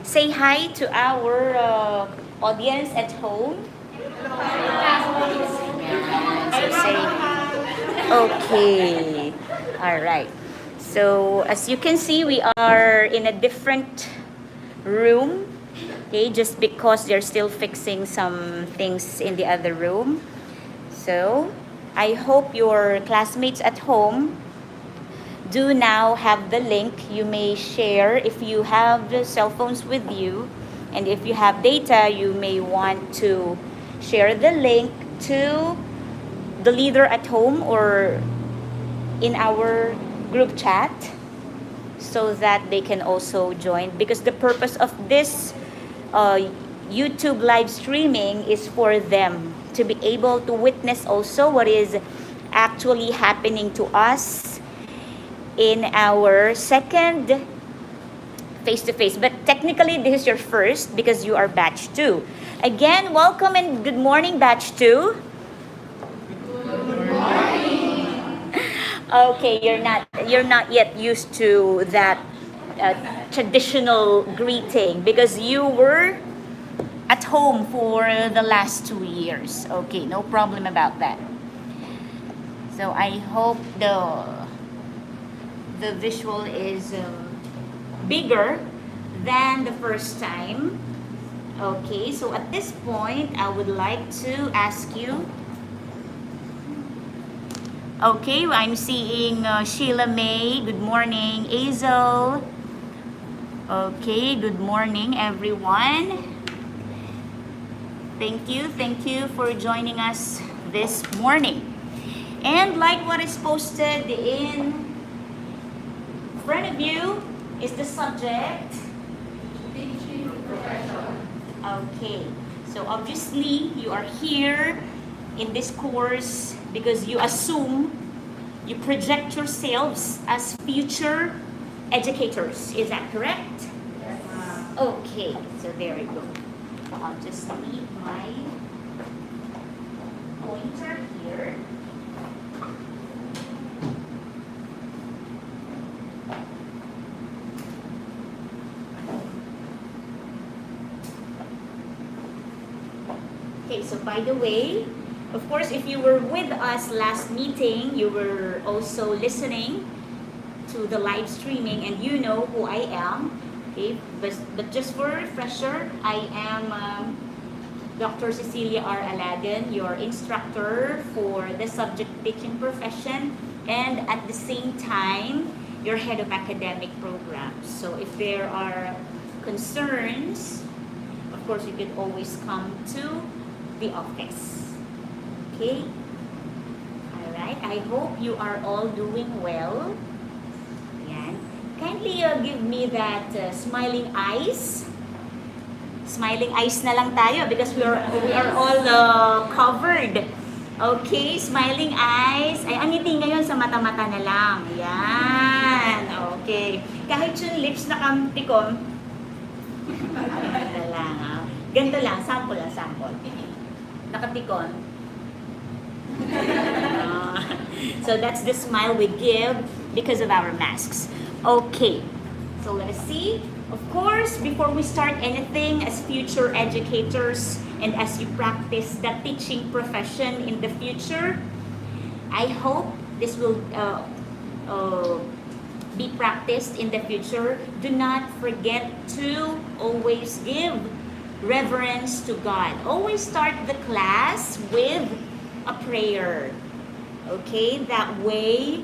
say hi to our audience at home. So say, okay. All right. So as you can see, we are in a different room. Okay, just because they're still fixing some things in the other room. So I hope your classmates at home do now have the link. You may share if you have the cell phones with you, and if you have data, you may want to share the link to the leader at home or in our group chat so that they can also join, because the purpose of this YouTube live streaming is for them to be able to witness also what is actually happening to us in our second face-to-face. But technically, this is your first because you are batch 2. Again, welcome and good morning, batch 2. Good morning. Okay, you're not yet used to that traditional greeting because you were at home for the last 2 years. Okay, no problem about that. So I hope the visual is bigger than the first time. Okay, so at this point, I would like to ask you. Okay, I'm seeing Sheila May. Good morning, Azel. Okay, good morning, everyone. Thank you for joining us this morning. And like what is posted in front of you is the subject. Teaching profession. Okay, so obviously you are here in this course because you assume, you project yourselves as future educators. Is that correct? Yes. Okay, so there we go. I'll just leave my pointer here. Okay, so by the way, of course, if you were with us last meeting, you were also listening to the live streaming and you know who I am. Okay, but just for a refresher, I am Dr. Cecilia R. Alagan, your instructor for the subject teaching profession, and at the same time, your head of academic programs. So if there are concerns, of course, you can always come to the office. Okay? All right. I hope you are all doing well. Yan. Kindly give me that smiling eyes. Smiling eyes na lang tayo because we are all covered. Okay, smiling eyes. Ay, ang ngiti ngayon sa mata-mata na lang. Yan. Okay. Kahit yung lips na kamtikon, ganito lang. Ganito lang. Sample lang, sample. Nakatikon. So that's the smile we give because of our masks. Okay. So let us see. Of course, before we start anything as future educators and as you practice the teaching profession in the future, I hope this will be practiced in the future. Do not forget to always give reverence to God. Always start the class with a prayer. Okay? That way,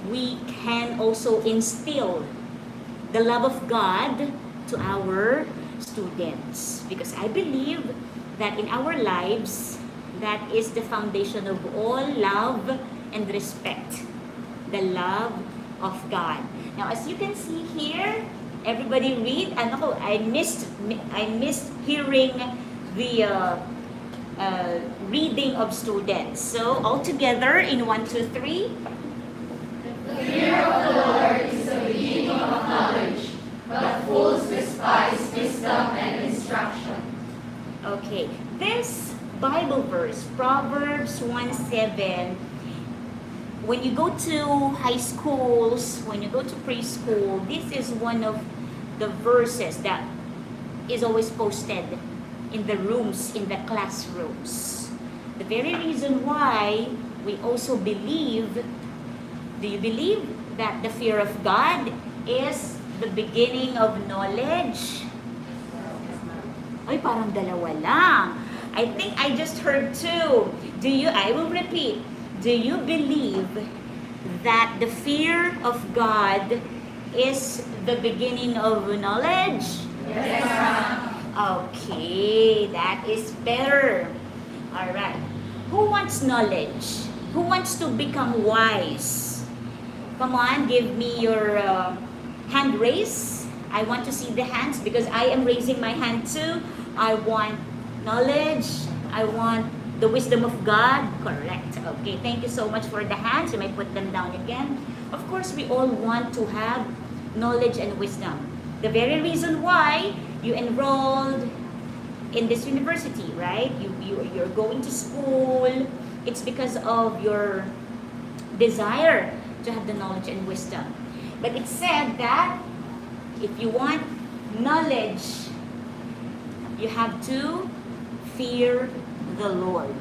we can also instill the love of God to our students. Because I believe that in our lives, that is the foundation of all love and respect. The love of God. Now, as you can see here, everybody read. I missed hearing the reading of students. So, all together in 1, 2, 3. The fear of the Lord is the beginning of knowledge, but fools despise wisdom and instruction. Okay, this Bible verse, Proverbs 1:7, when you go to high schools, when you go to preschool, this is one of the verses that is always posted in the rooms, in the classrooms. The very reason why we also believe, do you believe that the fear of God is the beginning of knowledge? Ay, parang dalawa lang. I think I just heard two. I will repeat. Do you believe that the fear of God is the beginning of knowledge? Yes, ma'am. Okay, that is better. All right. Who wants knowledge? Who wants to become wise? Come on, give me your hand raise. I want to see the hands because I am raising my hand too. I want knowledge. I want the wisdom of God. Correct. Okay, thank you so much for the hands. You may put them down again. Of course, we all want to have knowledge and wisdom. The very reason why you enrolled in this university, right? You're going to school. It's because of your desire to have the knowledge and wisdom. But it said that if you want knowledge, you have to fear the Lord.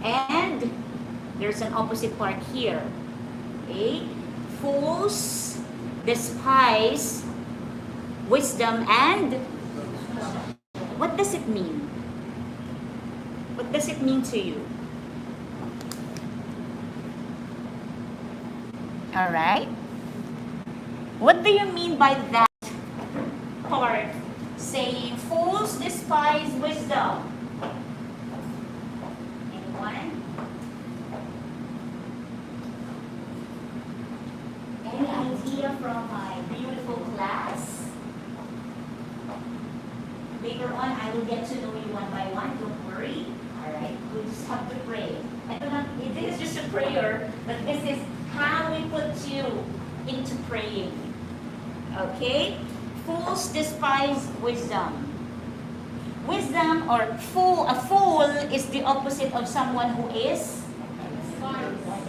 And there's an opposite part here. Okay? Fools despise wisdom and what does it mean? What does it mean to you? All right. What do you mean by that part? Saying fools despise wisdom. Anyone? Any idea from my beautiful class? Later on, I will get to know you one by one. Don't worry. All right. We just have to pray. It is just a prayer, but this is how we put you into praying. Okay? Fools despise wisdom. Wisdom or a fool is the opposite of someone who is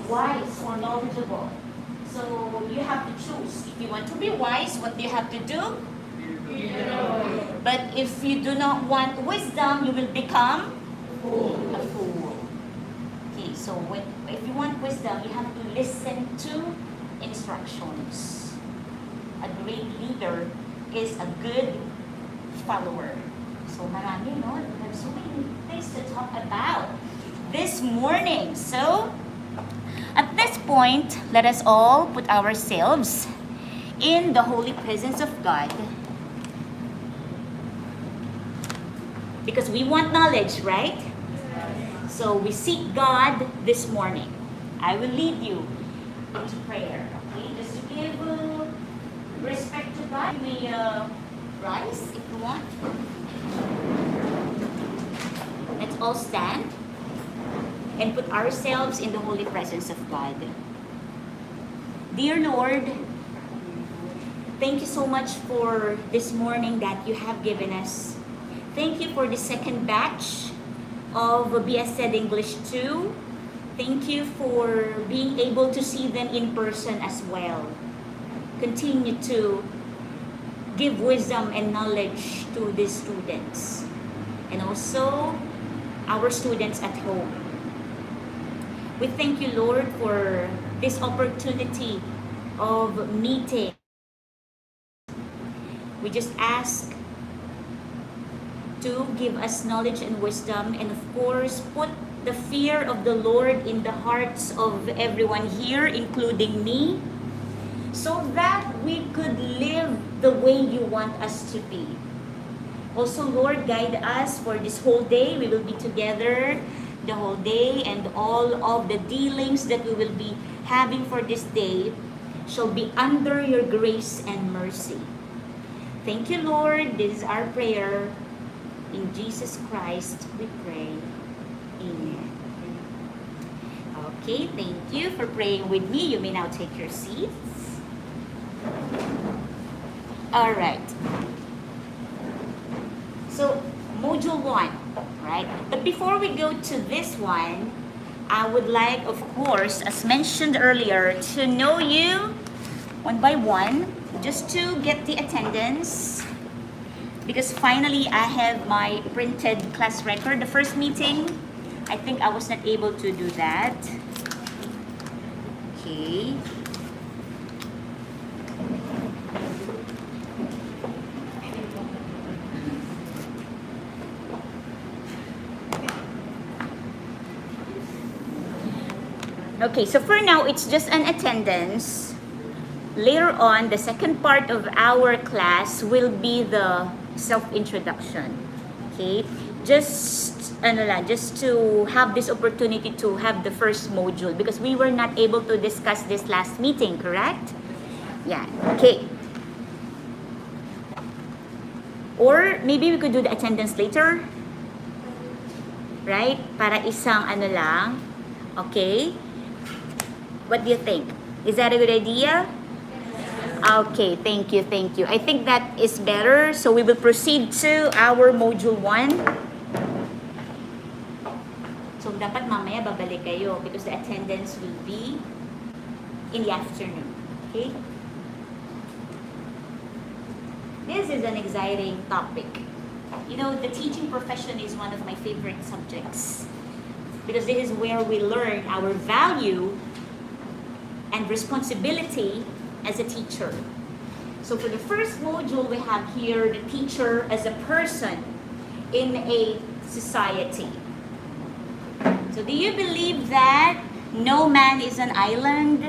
wise or knowledgeable. So you have to choose. If you want to be wise, what do you have to do? But if you do not want wisdom, you will become a fool. Okay, so if you want wisdom, you have to listen to instructions. A great leader is a good follower. So marami, no? We have so many things to talk about this morning. So, at this point, let us all put ourselves in the holy presence of God. Because we want knowledge, right? So we seek God this morning. I will lead you into prayer. Okay, just to give respect to God, you may rise if you want. Let's all stand and put ourselves in the holy presence of God. Dear Lord, thank you so much for this morning that you have given us. Thank you for the second batch of BSED English 2. Thank you for being able to see them in person as well. Continue to give wisdom and knowledge to these students and also our students at home. We thank you, Lord, for this opportunity of meeting. We just ask to give us knowledge and wisdom, and of course, put the fear of the Lord in the hearts of everyone here, including me, so that we could live the way you want us to be. Also, Lord, guide us for this whole day. We will be together the whole day, and all of the dealings that we will be having for this day shall be under your grace and mercy. Thank you, Lord. This is our prayer. In Jesus Christ, we pray. Amen. Okay, thank you for praying with me. You may now take your seats. All right. So, Module 1, right? But before we go to this one, I would like, of course, as mentioned earlier, to know you one by one, just to get the attendance. because finally I have my printed class record. The first meeting, I think I was not able to do that. Okay. Okay, so for now, it's just an attendance. Later on, the second part of our class will be the self-introduction. Okay, just to have this opportunity to have the first module, because we were not able to discuss this last meeting, correct? Yeah, okay. Or maybe we could do the attendance later, right? Para isang lang, okay? What do you think? Is that a good idea? Okay, thank you. I think that is better. So we will proceed to our module 1. So dapat mamaya babalik kayo because the attendance will be in the afternoon. Okay? This is an exciting topic. You know, the teaching profession is one of my favorite subjects because this is where we learn our value and responsibility as a teacher. So for the first module, we have here the teacher as a person in a society. So do you believe that no man is an island?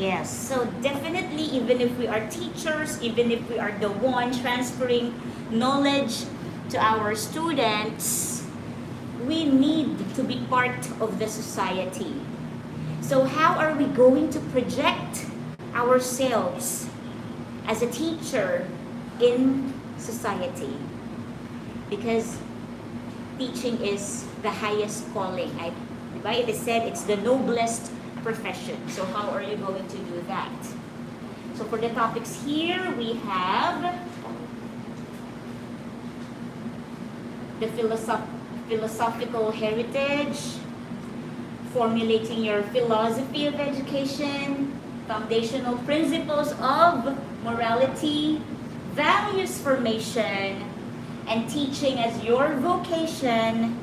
Yes. So definitely, even if we are teachers, even if we are the one transferring knowledge to our students, we need to be part of the society. So how are we going to project ourselves as a teacher in society? Because teaching is the highest calling. It is said it's the noblest profession. So how are you going to do that? So for the topics here, we have the philosophical heritage, formulating your philosophy of education, foundational principles of morality, values formation, and teaching as your vocation,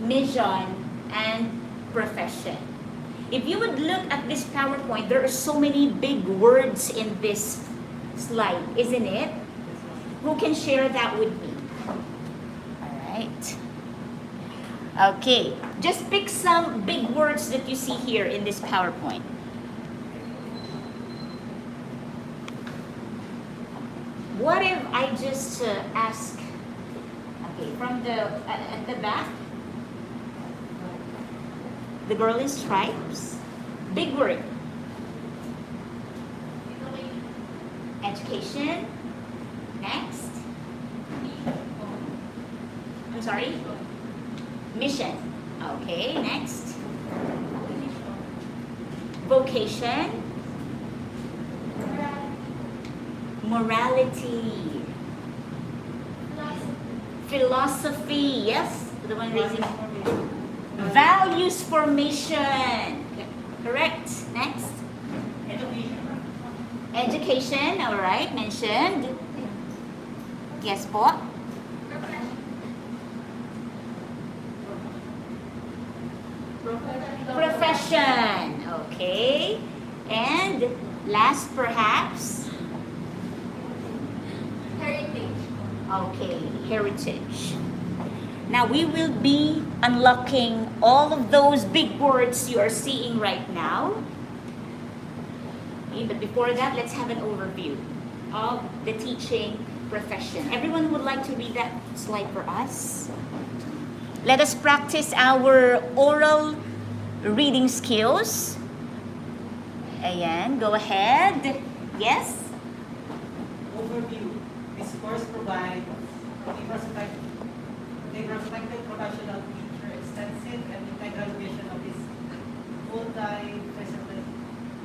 mission, and profession. If you would look at this PowerPoint, there are so many big words in this slide, isn't it? Who can share that with me? All right. Okay, just pick some big words that you see here in this PowerPoint. What if I just ask, okay, from at the back, the girl in stripes, big word. Education, next. I'm sorry? Mission. Okay, next. Vocation. Morality. Philosophy. Yes, the one raising. Values formation. Correct. Next. Education. All right, mentioned. Yes po. Profession. Okay. And last perhaps. Heritage. Okay, heritage. Now we will be unlocking all of those big words you are seeing right now. Okay, but before that, let's have an overview of the teaching profession. Everyone would like to read that slide for us. Let us practice our oral reading skills. Ayan, go ahead. Yes? Overview. This course provides a prospective professional teacher extensive and integral vision of his full-time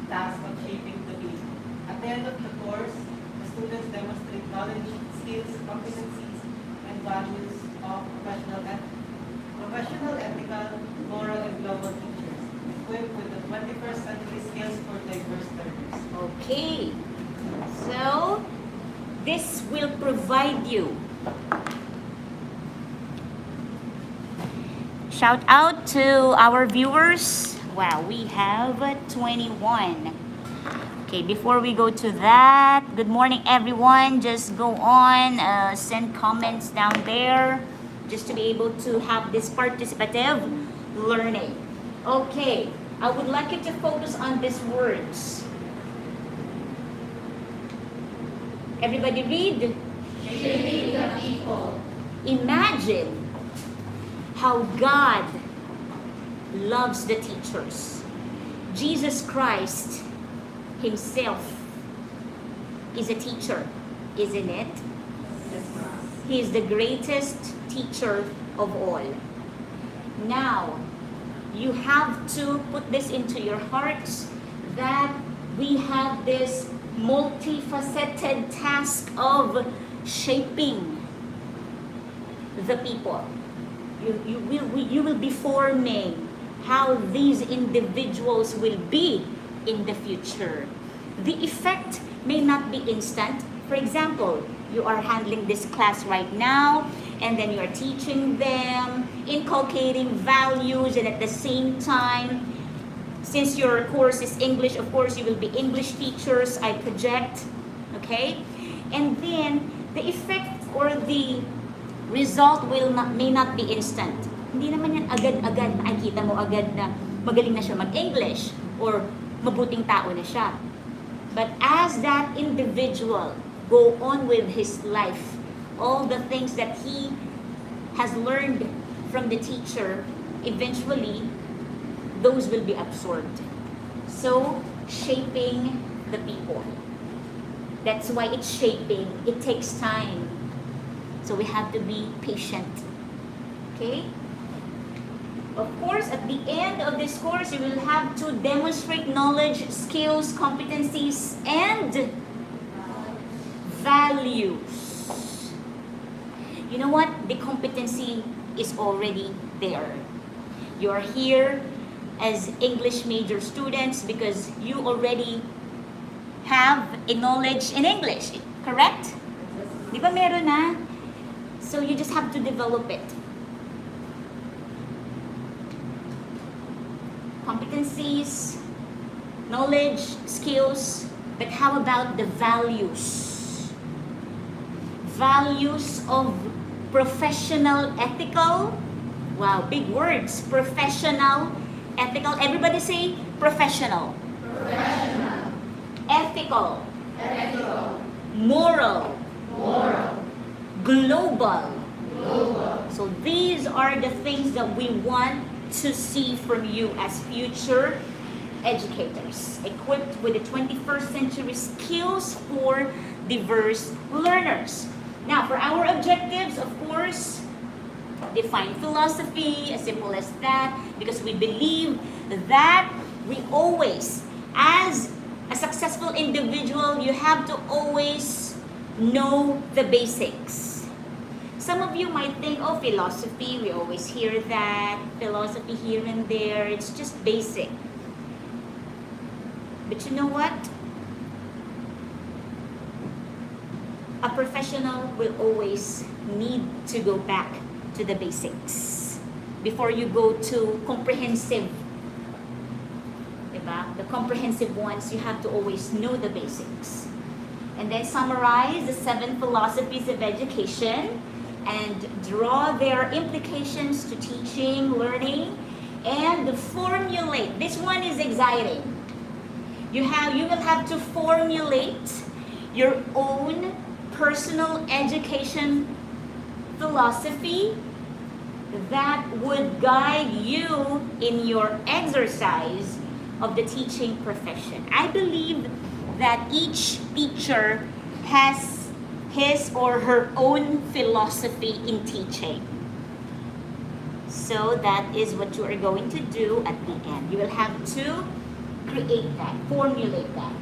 task of shaping the being. At the end of the course, the students demonstrate knowledge, skills, competencies, and values of professional, ethical, moral, and global teachers, equipped with the 21st century skills for diverse learners. Okay. So, This will provide you. Shout out to our viewers. Wow, we have 21. Okay, before we go to that, good morning everyone. Just go on, send comments down there just to be able to have this participative learning. Okay, I would like you to focus on these words. Everybody read. Shaping the people. Imagine how God loves the teachers. Jesus Christ himself is a teacher, isn't it? He is the greatest teacher of all. Now, you have to put this into your hearts that we have this multifaceted task of shaping the people. You will be forming how these individuals will be in the future. The effect may not be instant. For example, you are handling this class right now, and then you are teaching them, inculcating values, and at the same time, since your course is English, of course, you will be English teachers, I project, okay? And then, the effect or the result may not be instant. Hindi naman yan agad-agad makikita mo agad na magaling na siya mag-English or mabuting tao na siya. But as that individual go on with his life, all the things that he has learned from the teacher, eventually, those will be absorbed. So, shaping the people. That's why it's shaping. It takes time. So we have to be patient. Okay? Of course, at the end of this course, you will have to demonstrate knowledge, skills, competencies, and values. You know what? The competency is already there. You are here as English major students because you already have a knowledge in English, correct? Di ba meron na? So you just have to develop it. Competencies, knowledge, skills, but how about the values? Values of professional, ethical. Wow, big words. Professional, ethical. Everybody say professional. Professional. Ethical. Ethical. Moral. Moral. Global. Global. So these are the things that we want to see from you as future educators, equipped with the 21st century skills for diverse learners. Now, for our objectives, of course, define philosophy, as simple as that, because we believe that we always, as a successful individual, you have to always know the basics. Some of you might think, oh, philosophy, we always hear that, philosophy here and there, it's just basic. But you know what? A professional will always need to go back to the basics before you go to comprehensive. Diba? The comprehensive ones, you have to always know the basics. And then summarize the 7 philosophies of education and draw their implications to teaching, learning, and formulate. This one is exciting. You will have to formulate your own personal education philosophy that would guide you in your exercise of the teaching profession. I believe that each teacher has his or her own philosophy in teaching. So that is what you are going to do at the end. You will have to create that, formulate that.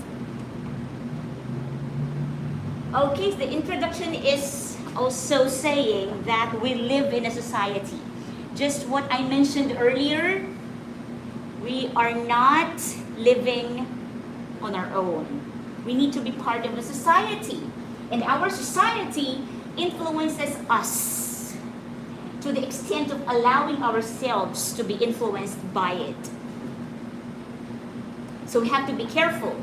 Okay, so the introduction is also saying that we live in a society. Just what I mentioned earlier, we are not living on our own. We need to be part of a society. And our society influences us to the extent of allowing ourselves to be influenced by it. So we have to be careful,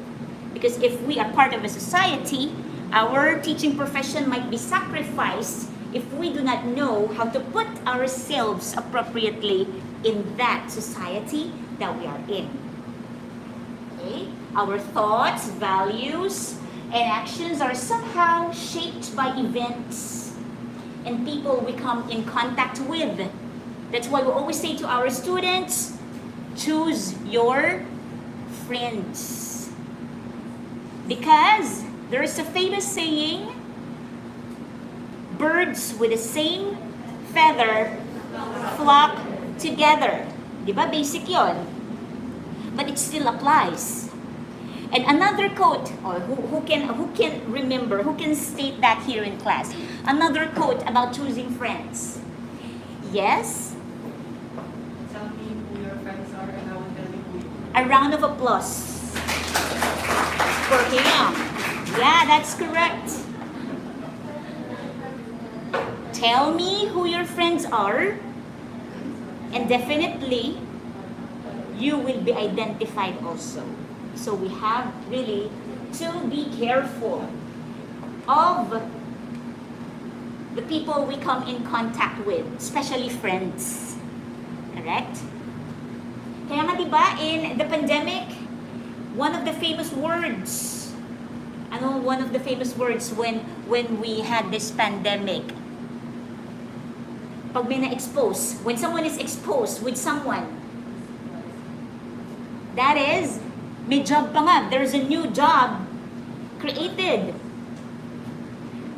because if we are part of a society, our teaching profession might be sacrificed if we do not know how to put ourselves appropriately in that society that we are in. Okay? Our thoughts, values, and actions are somehow shaped by events and people we come in contact with. That's why we always say to our students, choose your friends. Because there is a famous saying, birds with the same feather flock together. Diba? Basic yon. But it still applies. And another quote, or who can remember, who can state that here in class? Another quote about choosing friends. Yes? Tell me who your friends are and I will tell you who you A are. round of applause for him. Yeah, that's correct. Tell me who your friends are, and definitely you will be identified also. So we have really to be careful of the people we come in contact with, especially friends. Correct? Kaya nga diba, in the pandemic, one of the famous words when we had this pandemic, pag may na-expose, when someone is exposed with someone, that is, may job pa nga, there's a new job created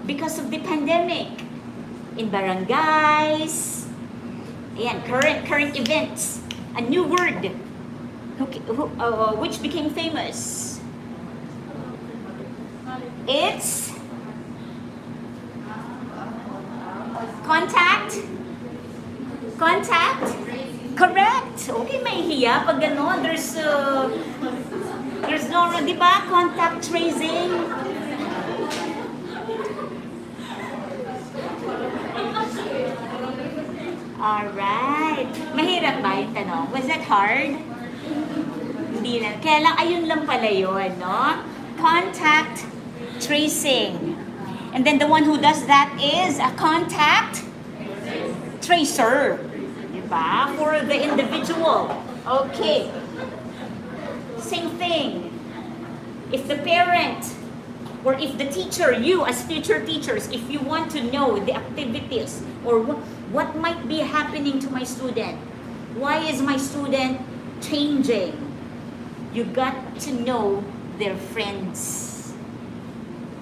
because of the pandemic in barangays, ayan, current events, a new word which became famous. It's contact. Correct. Okay, may hiya pag gano'n. There's no, di ba? Contact tracing. Alright. Mahirap ba yung tanong? Was that hard? Hindi lang. Kaya lang, ayun lang pala yun, no? Contact tracing. And then the one who does that is a contact tracer. Diba? For the individual. Okay. Same thing. If the parent or if the teacher, you as future teachers, if you want to know the activities or what might be happening to my student, why is my student changing, you got to know their friends.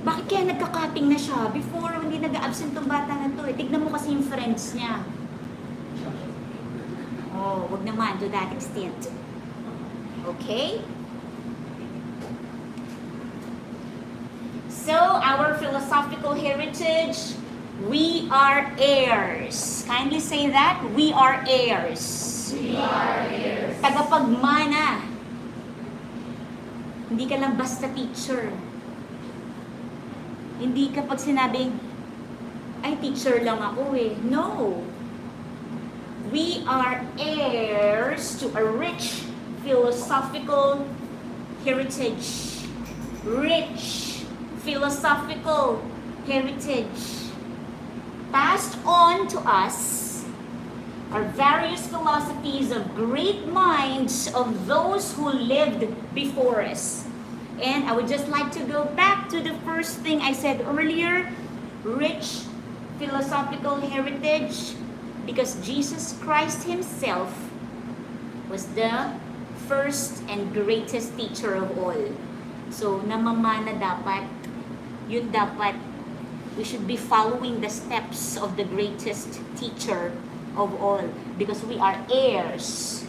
Bakit kaya nagkakating na siya? Before, hindi nag-absent tong bata na to. Tignan mo kasi yung friends niya. Oh, wag naman to that extent. Okay? So, our philosophical heritage, we are heirs. Kindly say that. We are heirs. We are heirs. Tagapagmana. Hindi ka lang basta teacher. Hindi ka pag sinabing, ay, teacher lang ako eh. No. We are heirs to a rich philosophical heritage. Rich philosophical heritage. Passed on to us are various philosophies of great minds of those who lived before us. And I would just like to go back to the first thing I said earlier, rich philosophical heritage, because Jesus Christ himself was the first and greatest teacher of all. So, namamana dapat, yun dapat, we should be following the steps of the greatest teacher of all, because we are heirs.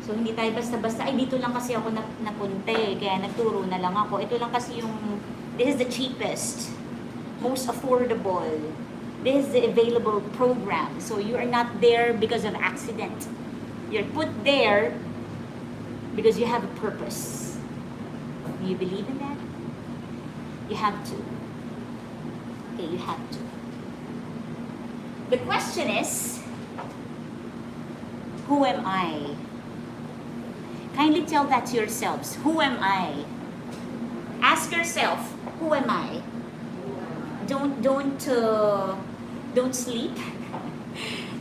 So, hindi tayo basta-basta, ay, dito lang kasi ako napunta eh, kaya nagturo na lang ako. Ito lang kasi yung, this is the cheapest, most affordable. This is the available program. So, you are not there because of accident. You're put there because you have a purpose. Do you believe in that? You have to. Okay, you have to. The question is, who am I? Kindly tell that to yourselves. Who am I? Ask yourself, who am I? Don't sleep.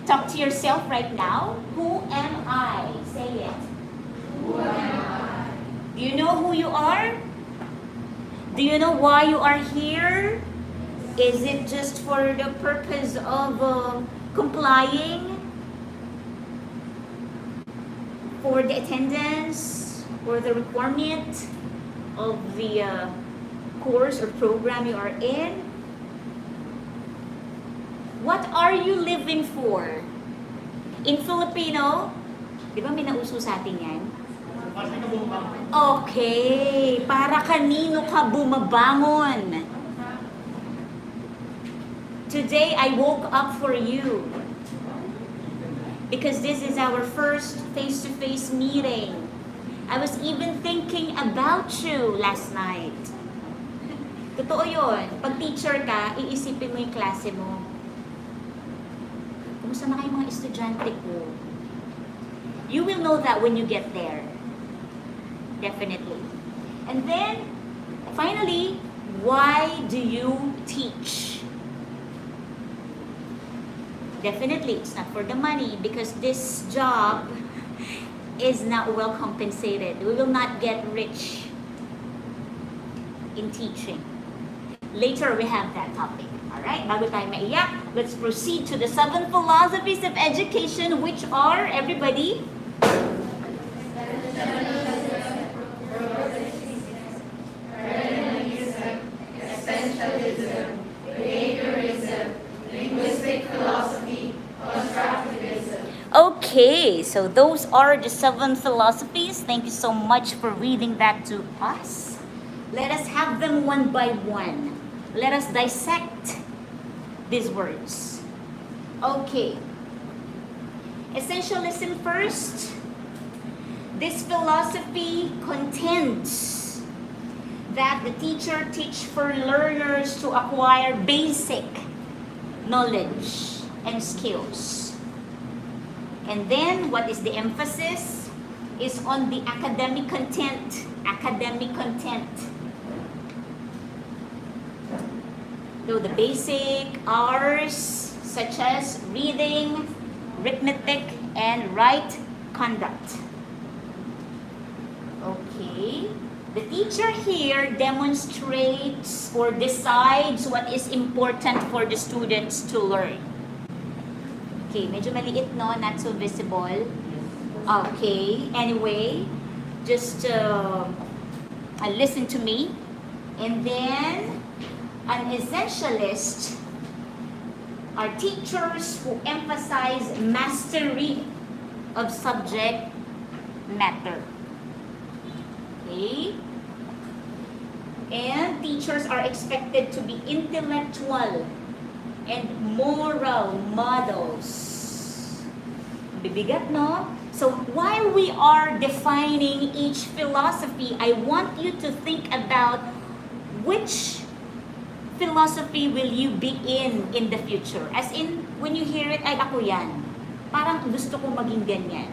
Talk to yourself right now. Who am I? Say it. Who am I? Do you know who you are? Do you know why you are here? Is it just for the purpose of complying? For the attendance? Or the requirement of the course or program you are in? What are you living for? In Filipino, di ba may nauso sa atin yan? Okay, para kanino ka bumabangon? Today, I woke up for you. Because this is our first face-to-face meeting. I was even thinking about you last night. Totoo yun. Pag teacher ka, iisipin mo yung klase mo. Kumusta na kayo mga estudyante ko? You will know that when you get there. Definitely. And then, finally, why do you teach? Definitely, it's not for the money because this job is not well compensated. We will not get rich in teaching. Later, we have that topic. Alright, bago tayo maiyak, let's proceed to the 7 philosophies of education, which are, everybody? Existentialism, Behaviorism, Linguistic philosophy, Constructivism. Okay, so those are the 7 philosophies. Thank you so much for reading that to us. Let us have them one by one. Let us dissect these words. Okay. Essentialism first. This philosophy contends that the teacher teach for learners to acquire basic knowledge and skills. And then, what is the emphasis? Is on the academic content. Academic content. So the basic R's, such as reading, arithmetic, and right conduct. Okay. The teacher here demonstrates or decides what is important for the students to learn. Okay, medyo maliit, no? Not so visible. Okay, anyway, just listen to me. And then, an essentialist are teachers who emphasize mastery of subject matter. Okay? And teachers are expected to be intellectual and moral models. Bibigat, no? So while we are defining each philosophy, I want you to think about which philosophy will you be in the future. As in, when you hear it, ay ako yan. Parang gusto ko maging ganyan.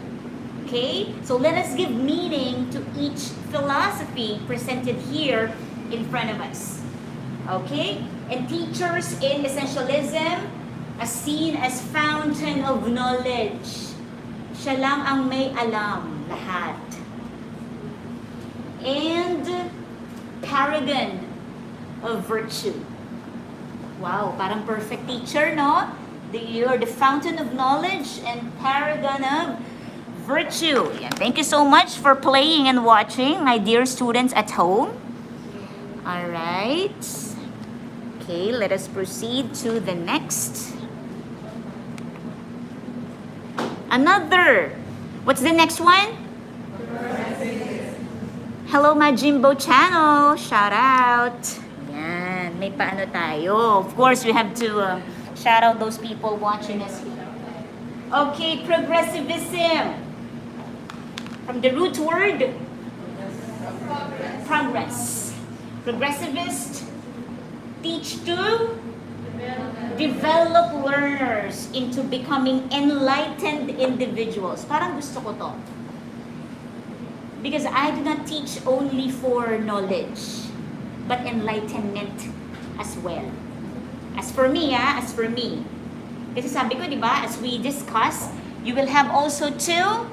Okay? So let us give meaning to each philosophy presented here in front of us. Okay? And teachers in essentialism are seen as fountain of knowledge. Siya lang ang may alam lahat. And paragon of virtue. Wow, parang perfect teacher, no? You're the fountain of knowledge and paragon of virtue. Yeah, thank you so much for playing and watching, my dear students at home. All right. Okay, let us proceed to the next. Another. What's the next one? Hello, my Jimbo channel. Shout out. Yan, may paano tayo. Of course, we have to shout out those people watching us here. Okay, progressivism. From the root word, progress. Progressivist teach to develop learners into becoming enlightened individuals. Parang gusto ko to. Because I do not teach only for knowledge, but enlightenment as well. As for me, as for me. Kasi sabi ko, di ba, as we discuss, you will have also to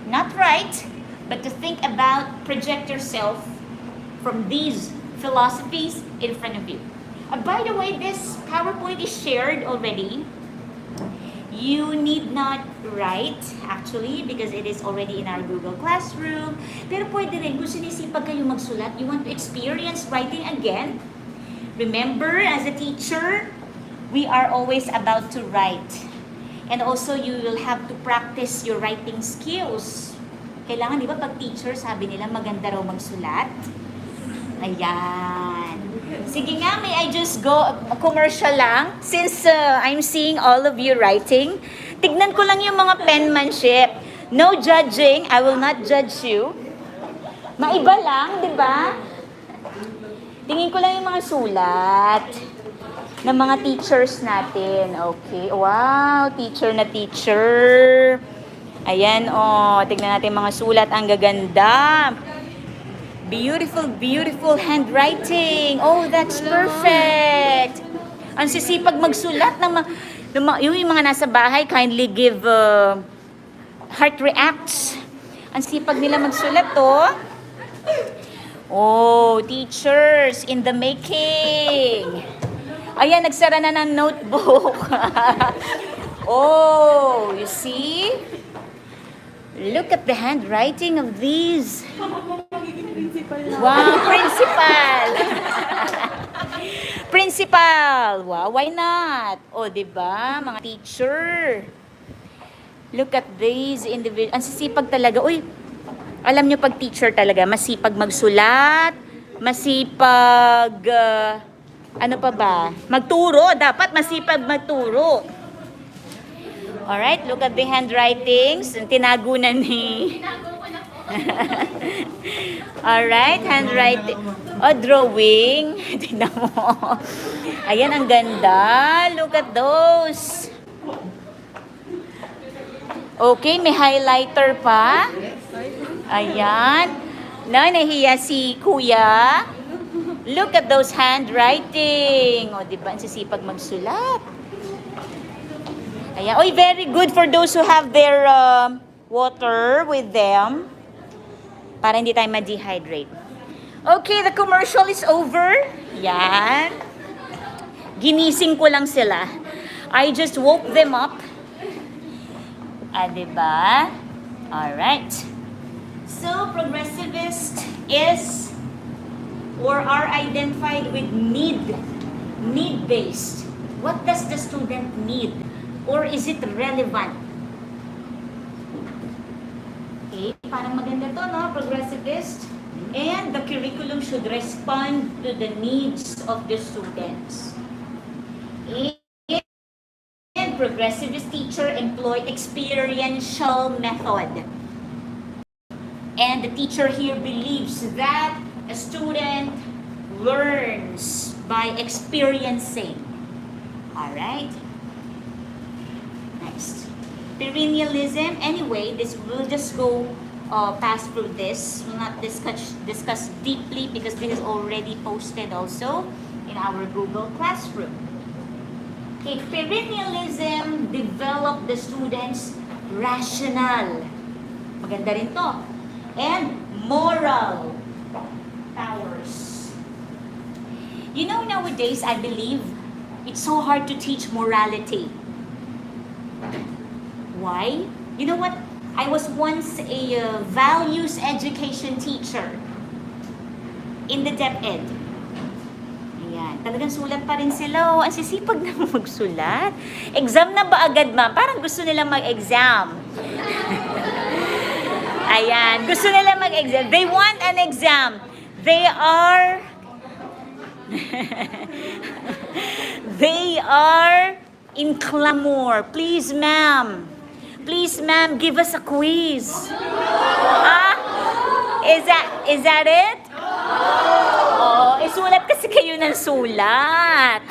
not write, but to think about, project yourself from these philosophies in front of you. By the way, this PowerPoint is shared already. You need not write, actually, because it is already in our Google Classroom. Pero pwede rin, kung sinisipag kayo magsulat, you want to experience writing again. Remember, as a teacher, we are always about to write. And also, you will have to practice your writing skills. Kailangan, di ba, pag teacher, sabi nila, maganda raw magsulat. Ayan. Sige nga, may I just go commercial lang? Since I'm seeing all of you writing, tignan ko lang yung mga penmanship. No judging. I will not judge you. Maiba lang, di ba? Tingin ko lang yung mga sulat ng mga teachers natin. Okay. Wow, teacher na teacher. Ayan, tignan natin mga sulat. Ang gaganda. Beautiful, beautiful handwriting. Oh, that's perfect. Ang sisipag magsulat ng yung mga nasa bahay, kindly give heart reacts. Ang sipag nila magsulat, oh. Oh, teachers in the making. Ayan, nagsara na ng notebook. Oh, you see? Look at the handwriting of these. Wow, principal. Principal. Wow, why not? O, diba, mga teacher. Look at these individuals. Ang sisipag talaga. Uy, alam nyo pag teacher talaga, masipag magsulat, masipag, ano pa ba? Magturo. Dapat masipag magturo. Alright, look at the handwritings. Tinago na ni... Alright, handwriting. Oh, drawing. Tingnan mo. Ayan, ang ganda. Look at those. Okay, may highlighter pa. Ayan. Nahihiya si Kuya. Look at those handwriting. O, diba? Ang sisipag magsulat. Ayan. Oy, very good for those who have their water with them. Para hindi tayo ma-dehydrate. Okay, the commercial is over. Yan. Ginising ko lang sila. I just woke them up. Diba? Alright. So, progressivist is or are identified with need-based. What does the student need? Or is it relevant? Okay, parang maganda to, no? Progressivist. And the curriculum should respond to the needs of the students. And progressivist teacher employ experiential method. And the teacher here believes that a student learns by experiencing. Alright? Next. Perennialism. Anyway, this will just go pass through this. We'll not discuss deeply because this is already posted also in our Google Classroom. Okay, perennialism developed the students' rational. Maganda rin to. And moral powers. You know, nowadays, I believe it's so hard to teach morality. Why? You know what? I was once a values education teacher in the DepEd. Ayan. Talagang sulat pa rin sila. Oh, ang sisipag na magsulat. Exam na ba agad, ma'am? Parang gusto nila mag-exam. Ayan. Gusto nila mag-exam. They want an exam. They are... they are in clamor. Please, ma'am. Please, ma'am, give us a quiz. Is that it? Oh, isulat kasi kayo ng sulat.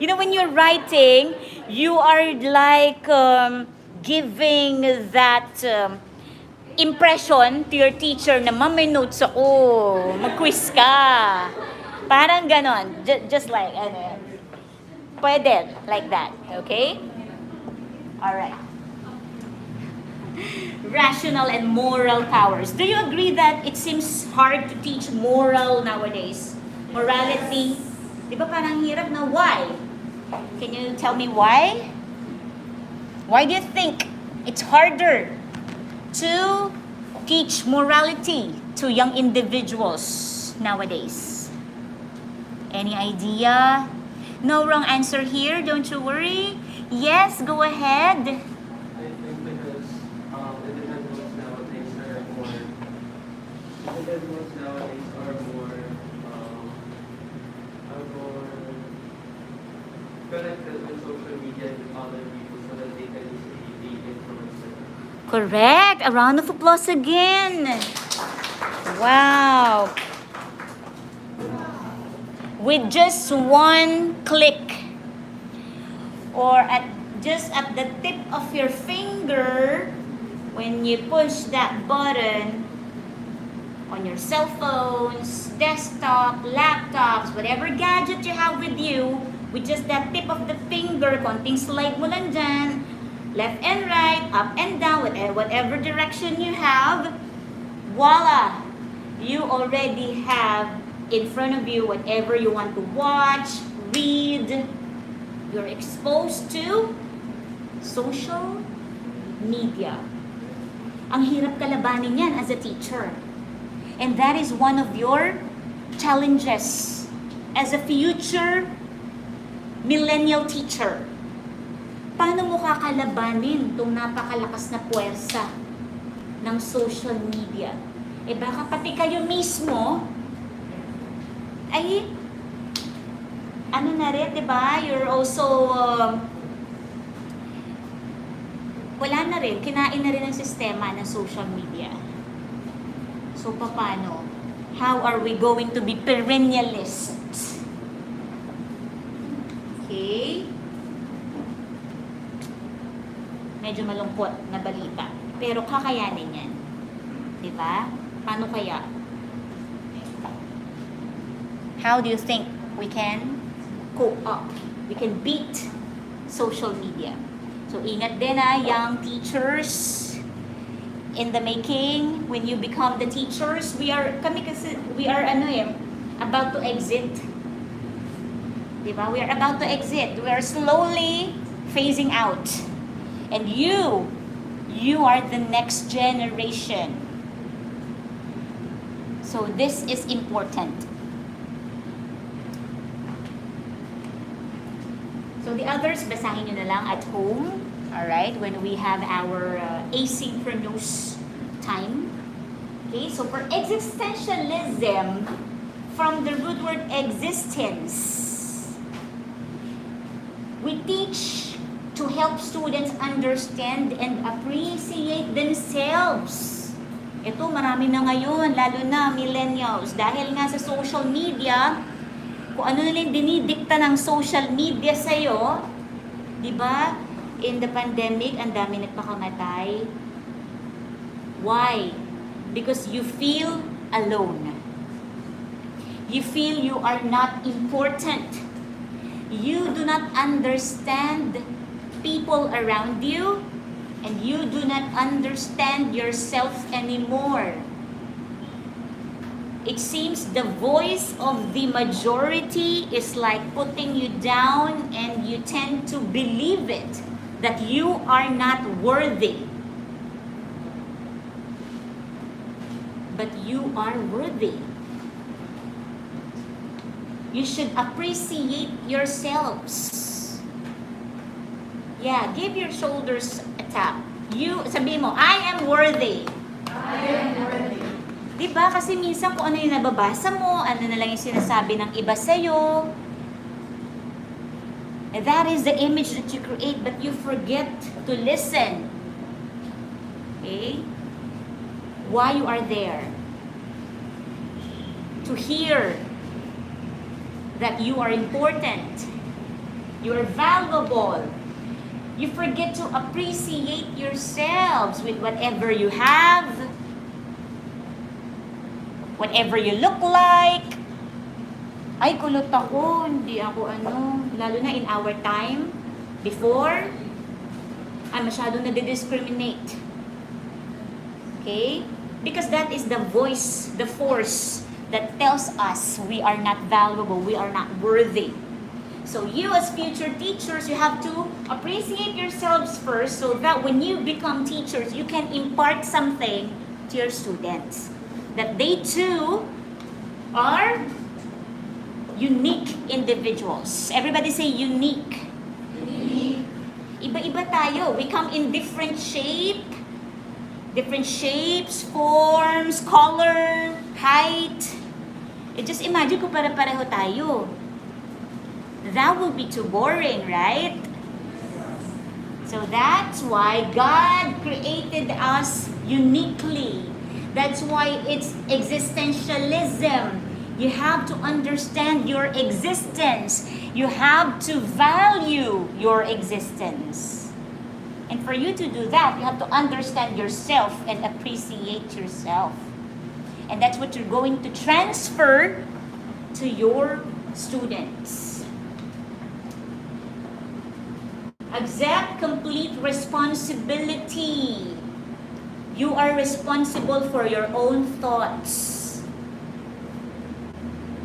You know, when you're writing, you are like giving that impression to your teacher na, "Ma'am, may notes ako. Mag-quiz ka." Parang ganon. Just like, ano, pwede, like that. Okay? Alright. Rational and moral powers. Do you agree that it seems hard to teach moral nowadays? Morality? Di ba parang hirap na? Why? Can you tell me why? Why do you think it's harder to teach morality to young individuals nowadays? Any idea? No wrong answer here, don't you worry. Yes, go ahead. I think because individuals nowadays are more connected with social media and with other people so that they can easily be influenced. Correct. A round of applause again. Wow. With just one click or just at the tip of your finger, when you push that button on your cell phones, desktop, laptops, whatever gadget you have with you, with just that tip of the finger, konting slide mo lang dyan, left and right, up and down, whatever direction you have, voila! You already have in front of you whatever you want to watch, read. You're exposed to social media. Ang hirap kalabanin yan as a teacher. And that is one of your challenges as a future millennial teacher. Paano mo kakalabanin itong napakalakas na puwersa ng social media? Eh baka pati kayo mismo ay ano na rin, di ba? You're also wala na rin, kinain na rin ang sistema ng social media. So paano? How are we going to be perennialists? Okay? Medyo malungkot na balita. Pero kakayanin yan. Di ba? Paano kaya? How do you think we can cope up? We can beat social media. So ingat din young teachers in the making. When you become the teachers, we are about to exit. Diba? We are about to exit. We are slowly phasing out. And you are the next generation. So this is important. So the others, basahin nyo na lang at home. Alright, when we have our asynchronous time. Okay, so for existentialism, from the root word existence, we teach to help students understand and appreciate themselves. Ito, marami na ngayon, lalo na millennials. Dahil nga sa social media, kung ano na lang dinidikta ng social media sa'yo, di ba? In the pandemic, ang dami nagpakamatay. Why? Because you feel alone. You feel you are not important. You do not understand people around you, and you do not understand yourself anymore. It seems the voice of the majority is like putting you down, and you tend to believe it, that you are not worthy. But you are worthy. You should appreciate yourselves. Yeah, give your shoulders a tap. You, sabi mo, I am worthy. I am worthy. Diba? Kasi minsan kung ano yung nababasa mo, ano na lang yung sinasabi ng iba sa'yo. That is the image that you create, but you forget to listen. Okay? Why you are there? To to hear that you are important, you are valuable. You forget to appreciate yourselves with whatever you have, whatever you look like. Ay, kulot ako, hindi ako lalo na in our time, before, masyadong nade-discriminate. Okay? Because that is the voice, the force that tells us we are not valuable, we are not worthy. So you as future teachers, you have to appreciate yourselves first so that when you become teachers, you can impart something to your students. That they too are unique individuals. Everybody say unique. Unique. Iba-iba tayo. We come in different shapes, forms, color, height. Just imagine kung para-pareho tayo. That would be too boring, right? So that's why God created us uniquely. That's why it's existentialism. You have to understand your existence. You have to value your existence. And for you to do that, you have to understand yourself and appreciate yourself. And that's what you're going to transfer to your students. Accept complete responsibility. You are responsible for your own thoughts.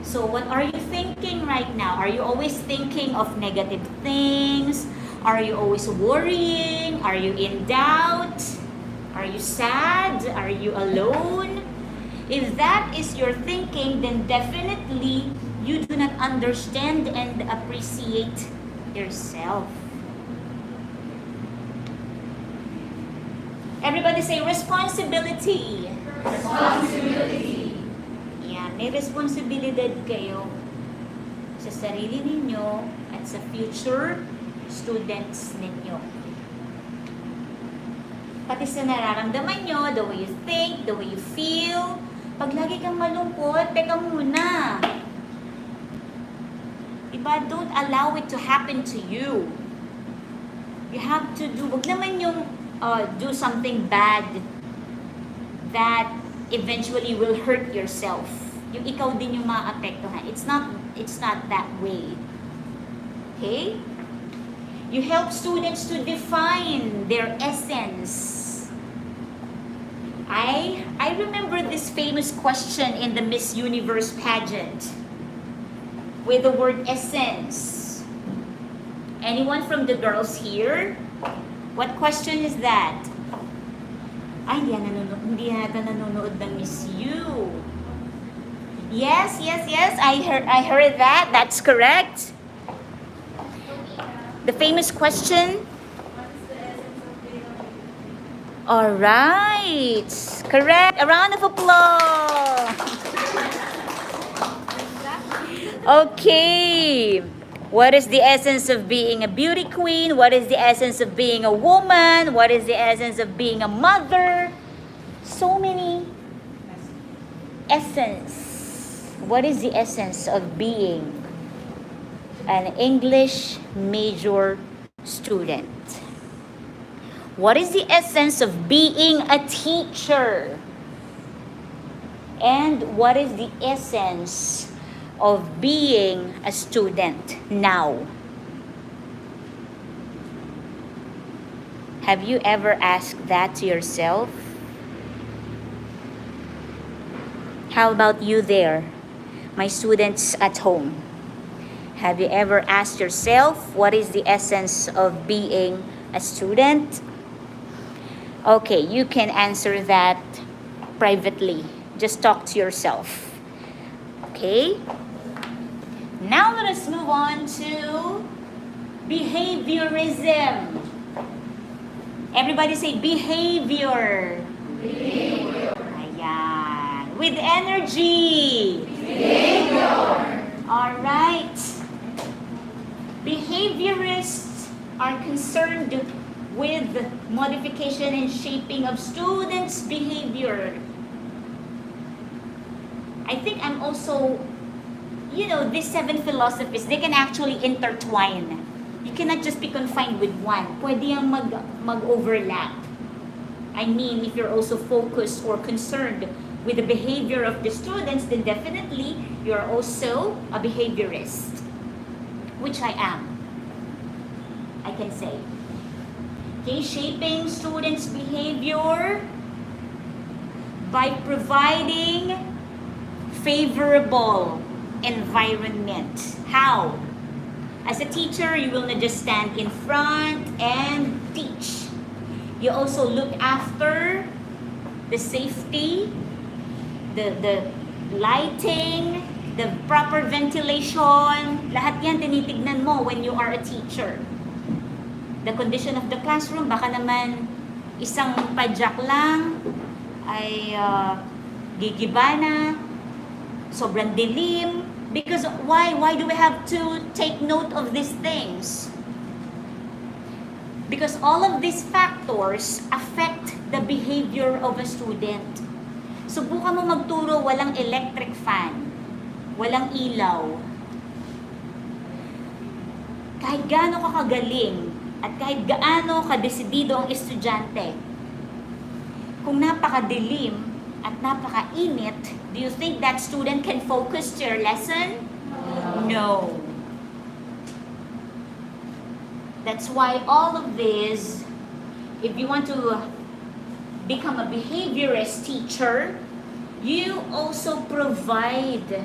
So what are you thinking right now? Are you always thinking of negative things? Are you always worrying? Are you in doubt? Are you sad? Are you alone? If that is your thinking, then definitely you do not understand and appreciate yourself. Everybody say responsibility. Responsibility. May responsibilidad kayo sa sarili ninyo at sa future students ninyo. Pati sa nararamdaman nyo, the way you think, the way you feel. Pag lagi kang malungkot, teka muna. Diba? Don't allow it to happen to you. You have to do, wag naman yung do something bad that eventually will hurt yourself. Yung ikaw din yung maapektuhan. It's not that way. Okay? You help students to define their essence. I remember this famous question in the Miss Universe pageant with the word essence. Anyone from the girls here? What question is that? Ay, hindi yata nanonood ng Miss U. Yes. I heard that. That's correct. The famous question. All right. Correct. A round of applause. Okay. What is the essence of being a beauty queen? What is the essence of being a woman? What is the essence of being a mother? So many essence. What is the essence of being an English major student? What is the essence of being a teacher? And what is the essence of being a student now? Have you ever asked that to yourself? How about you there, my students at home? Have you ever asked yourself what is the essence of being a student? Okay, you can answer that privately. Just talk to yourself. Okay? Now let us move on to behaviorism. Everybody say behavior. Behavior. Ayan. With energy. Behavior. All right. Behaviorists are concerned with modification and shaping of students' behavior. I think I'm also, these 7 philosophies, they can actually intertwine. You cannot just be confined with one. Pwede yung mag-overlap. I mean, if you're also focused or concerned with the behavior of the students, then definitely you're also a behaviorist, which I am, I can say. Okay, shaping students' behavior by providing favorable environment. How? As a teacher, you will not just stand in front and teach. You also look after the safety, the lighting, the proper ventilation. Lahat yan tinitignan mo when you are a teacher. The condition of the classroom, baka naman isang padyak lang ay gigiba na, sobrang dilim. Because why do we have to take note of these things? Because all of these factors affect the behavior of a student. Subukan mo magturo walang electric fan, walang ilaw. Kahit gaano ka kagaling at kahit gaano kadesidido ang estudyante, kung napakadilim at napakainit, do you think that student can focus to your lesson? No. That's why all of this, if you want to become a behaviorist teacher, you also provide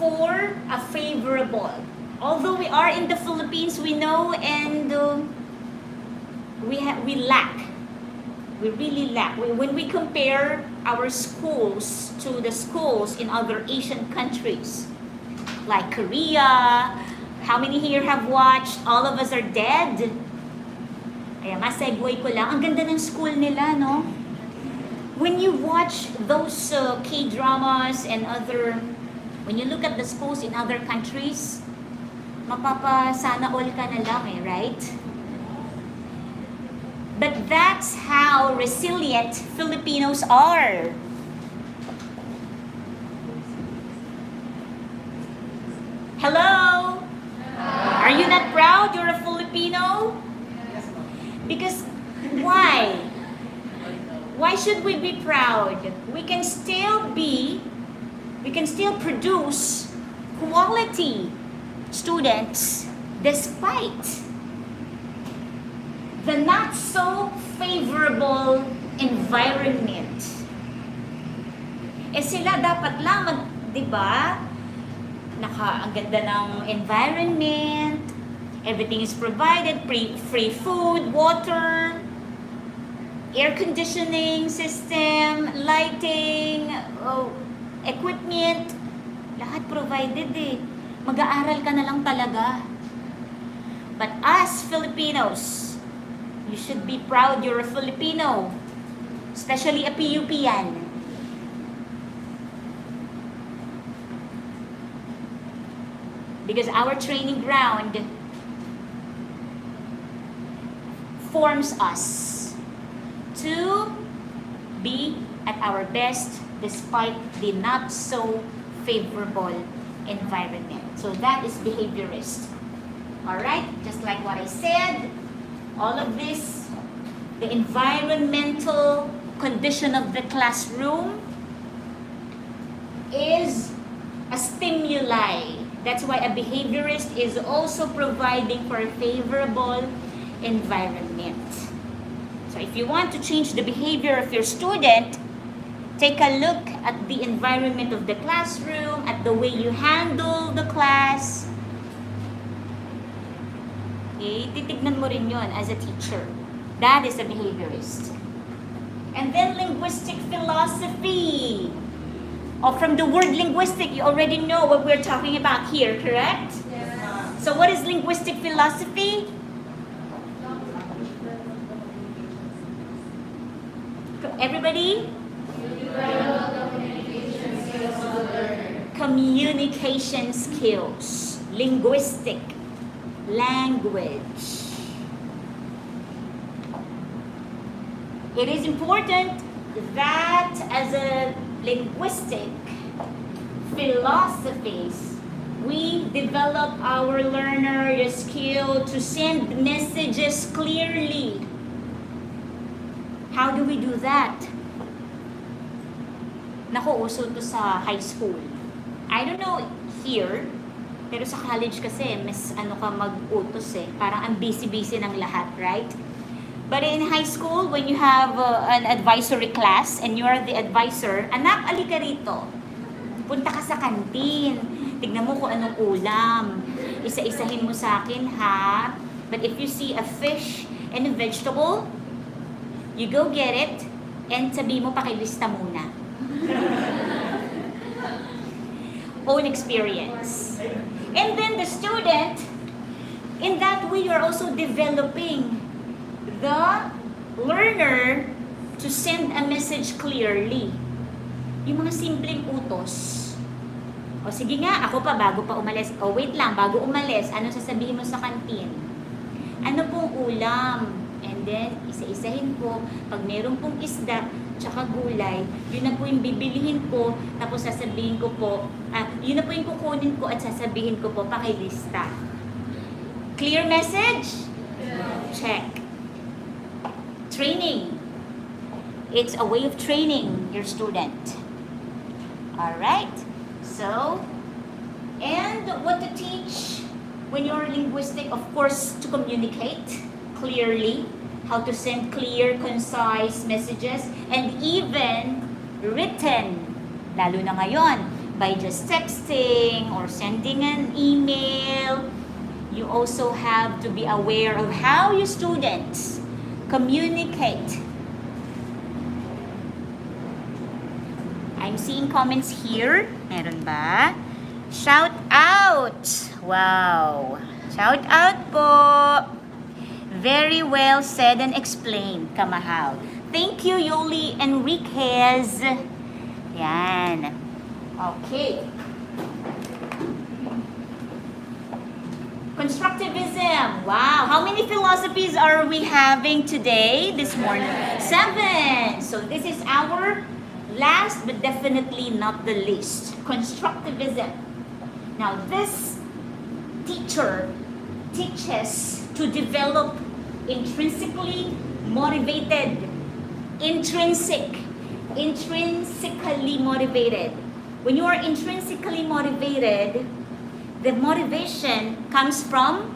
for a favorable. Although we are in the Philippines, we know and we lack. We really lack. When we compare our schools to the schools in other Asian countries, like Korea, how many here have watched All of Us Are Dead? Kaya ma-segue ko lang. Ang ganda ng school nila, no? When you watch those K-dramas and when you look at the schools in other countries, mapapasana all ka na lang right? But that's how resilient Filipinos are. Hello? Are you not proud you're a Filipino? Because why? Why should we be proud? We can still produce quality students despite the not so favorable environment. Sila dapat lang di ba? Ang ganda ng environment, everything is provided, free food, water, air conditioning system, lighting, equipment, lahat provided Mag-aaral ka na lang talaga. But as Filipinos, you should be proud you're a Filipino, especially a PUPian. Because our training ground forms us to be at our best despite the not so favorable environment. So that is behaviorist. Alright, just like what I said, all of this, the environmental condition of the classroom is a stimuli. That's why a behaviorist is also providing for a favorable environment. So if you want to change the behavior of your student, take a look at the environment of the classroom, at the way you handle the class. Okay, titignan mo rin yun as a teacher. That is a behaviorist. And then linguistic philosophy. From the word linguistic, you already know what we're talking about here, correct? Yes. So what is linguistic philosophy? Everybody? Communication skills. Linguistic. Language. It is important that as a Linguistic, Philosophies, we develop our learner the skill to send messages clearly. How do we do that? Naku, uso to sa high school. I don't know here, pero sa college kasi, mas ano ka mag-utos eh. Parang ang busy-busy ng lahat, right? But in high school, when you have an advisory class and you are the advisor, anak, alika rito. Punta ka sa kantin. Tignan mo kung anong ulam. Isa-isahin mo sa akin, ha? But if you see a fish and a vegetable, you go get it and sabi mo, pakilista muna. Own experience. And then the student, in that way, you're also developing the learner to send a message clearly. Yung mga simpleng utos. O sige nga, ako pa bago pa umalis. O wait lang, bago umalis, ano sasabihin mo sa kantin? Ano pong ulam? And then, isa-isahin po. Pag meron pong isda, tsaka gulay, yun na po yung bibilihin ko, tapos sasabihin ko po, yun na po yung kukunin ko at sasabihin ko po, pakilista. Clear message? Check. Training. It's a way of training your student. Alright? So, and what to teach when you're linguistic? Of course, to communicate clearly, how to send clear, concise messages, and even written, lalo na ngayon, by just texting or sending an email. You also have to be aware of how your students communicate. I'm seeing comments here. Meron ba? Shout out! Wow! Shout out po! Very well said and explained, Kamahal. Thank you, Yoli Enriquez. Yan. Okay. Constructivism. Wow. How many philosophies are we having today, this morning? 7. So this is our last but definitely not the least. Constructivism. Now this teacher teaches to develop intrinsically motivated, intrinsically motivated. When you are intrinsically motivated, the motivation comes from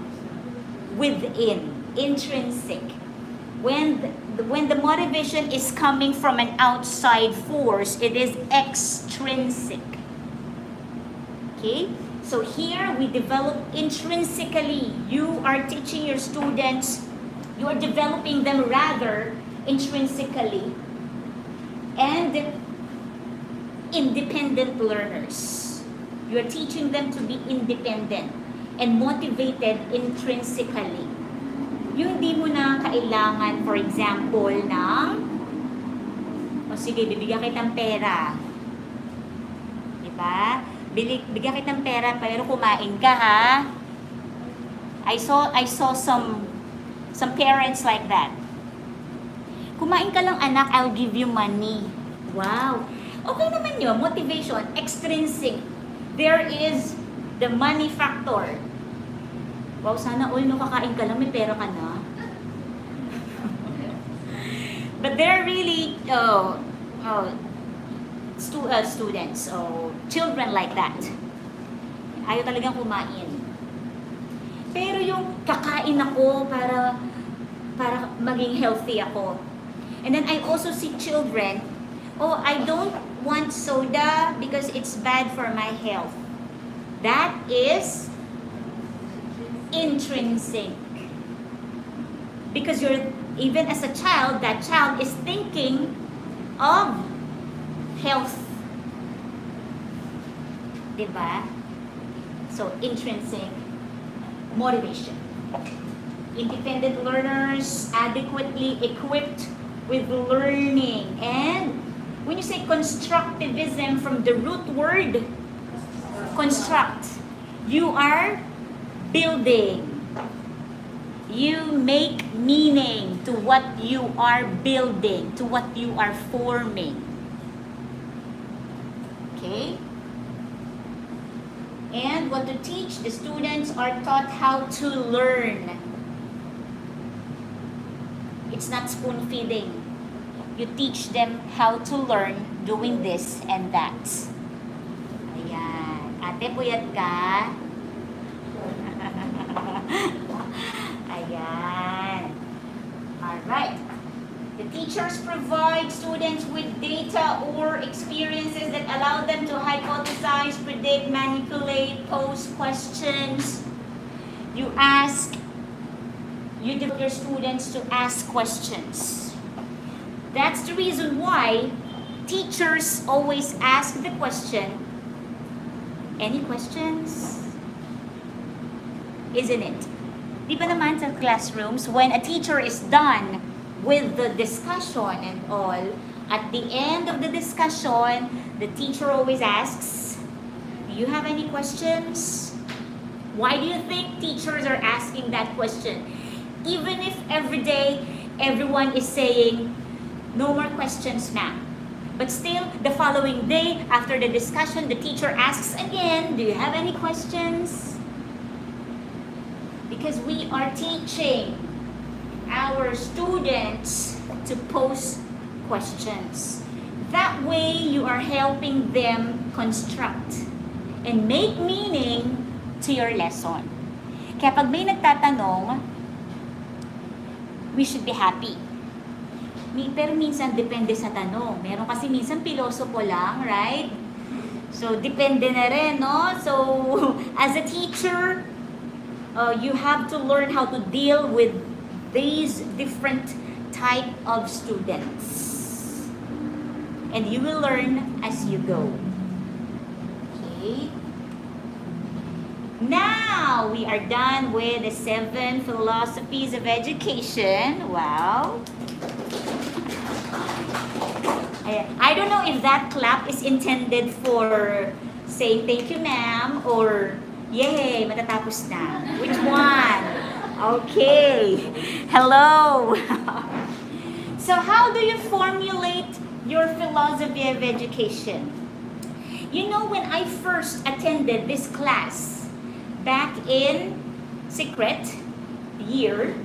within, intrinsic. When the motivation is coming from an outside force, it is extrinsic. Okay? So here we develop intrinsically. You are teaching your students, you are developing them rather intrinsically, and independent learners. You are teaching them to be independent and motivated intrinsically. Yung hindi mo na kailangan, for example, ng, sige, bibigyan kitang pera. Diba? Bigyan kitang pera, pero kumain ka, ha? I saw some parents like that. Kumain ka lang, anak, I'll give you money. Wow. Okay naman yun, motivation, extrinsic. There is the money factor. Wow, sana all no kakain ka lang, may pera ka na. But they're really students or children like that. Ayaw talagang kumain. Pero yung kakain ako para maging healthy ako. And then I also see children, I don't want soda because it's bad for my health. That is intrinsic. Because even as a child, that child is thinking of health. Diba? So, intrinsic motivation. Independent learners adequately equipped with learning. And when you say constructivism, from the root word construct, you are building. You make meaning to what you are building, to what you are forming. Okay? And what to teach? The students are taught how to learn. It's not spoon feeding. You teach them how to learn doing this and that. Ayan. Ate, puyat ka? Ayan. Alright. The teachers provide students with data or experiences that allow them to hypothesize, predict, manipulate, pose questions. You develop your students to ask questions. That's the reason why teachers always ask the question, any questions? Isn't it? Di ba naman sa classrooms, when a teacher is done with the discussion and all, at the end of the discussion, the teacher always asks, do you have any questions? Why do you think teachers are asking that question? Even if every day, everyone is saying, no more questions now. But still, the following day, after the discussion, the teacher asks again, do you have any questions? Because we are teaching our students to pose questions. That way, you are helping them construct and make meaning to your lesson. Kaya pag may nagtatanong, we should be happy. Pero minsan, depende sa tanong. Meron kasi minsan pilosopo lang, right? So, depende na rin, no? So, as a teacher, you have to learn how to deal with these different type of students. And you will learn as you go. Okay? Now, we are done with the 7 philosophies of education. Wow. I don't know if that clap is intended for saying thank you, ma'am, or yay, matatapos na. Which one? Okay. Hello. So how do you formulate your philosophy of education? You know, when I first attended this class back in secret year,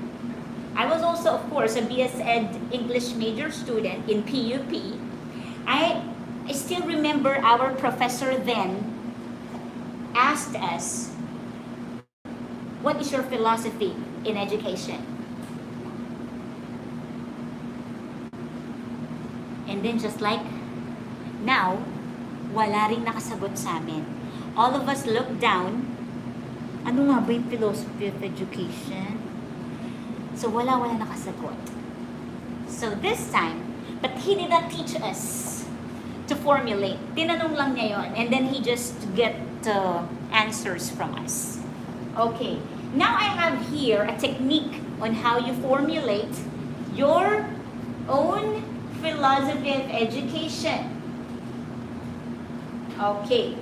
I was also, of course, a BS Ed English major student in PUP. I still remember our professor then asked us, what is your philosophy in education? And then just like now, wala ring nakasagot sa amin. All of us looked down. Ano nga ba yung philosophy of education? So wala nakasagot. So this time, but he did not teach us to formulate. Tinanong lang niya yon, and then he just get answers from us. Okay, now I have here a technique on how you formulate your own philosophy of education. Okay.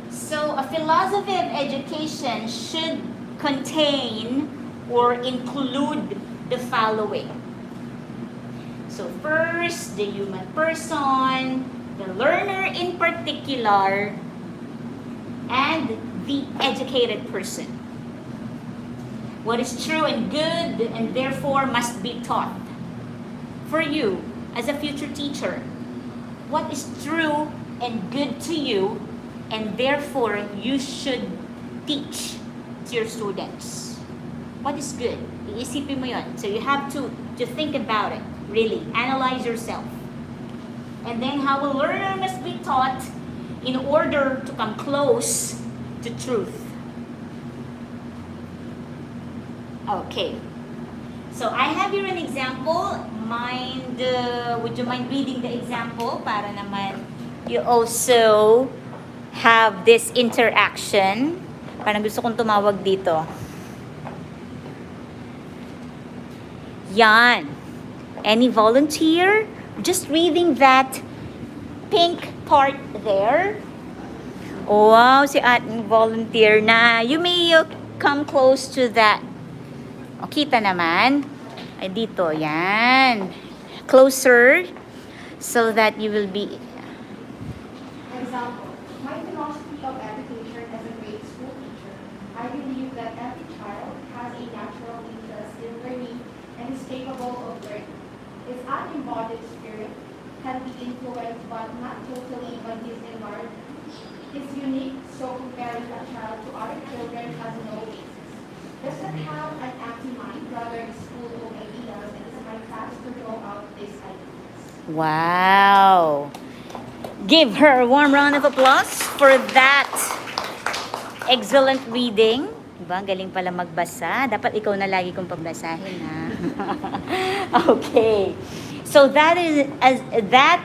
So a philosophy of education should contain or include the following. So first, the human person, the learner in particular, and the educated person. What is true and good and therefore must be taught. For you, as a future teacher, what is true and good to you and therefore you should teach to your students? What is good? Iisipin mo yun. So you have to think about it. Really, analyze yourself. And then how a learner must be taught in order to come close to truth. Okay. So I have here an example. Would you mind reading the example para naman you also have this interaction? Parang gusto kong tumawag dito. Yan. Any volunteer? Just reading that pink part there. Wow, si ating volunteer na. You may come close to that. O, kita naman. Ay, dito. Yan. Closer. So that you will be... example, my philosophy of education as a grade school teacher, I believe that every child has a natural interest in learning and is capable of learning. His unembodied spirit can be influenced but not totally by his environment. It's unique, so comparing a child to other children has no basis. Does not have an active mind, rather is full of ideas, and it's my task to draw out these ideas. Wow. Give her a warm round of applause for that excellent reading. Diba? Ang galing pala magbasa. Dapat ikaw na lagi kong pagbasahin, ha? Okay. So that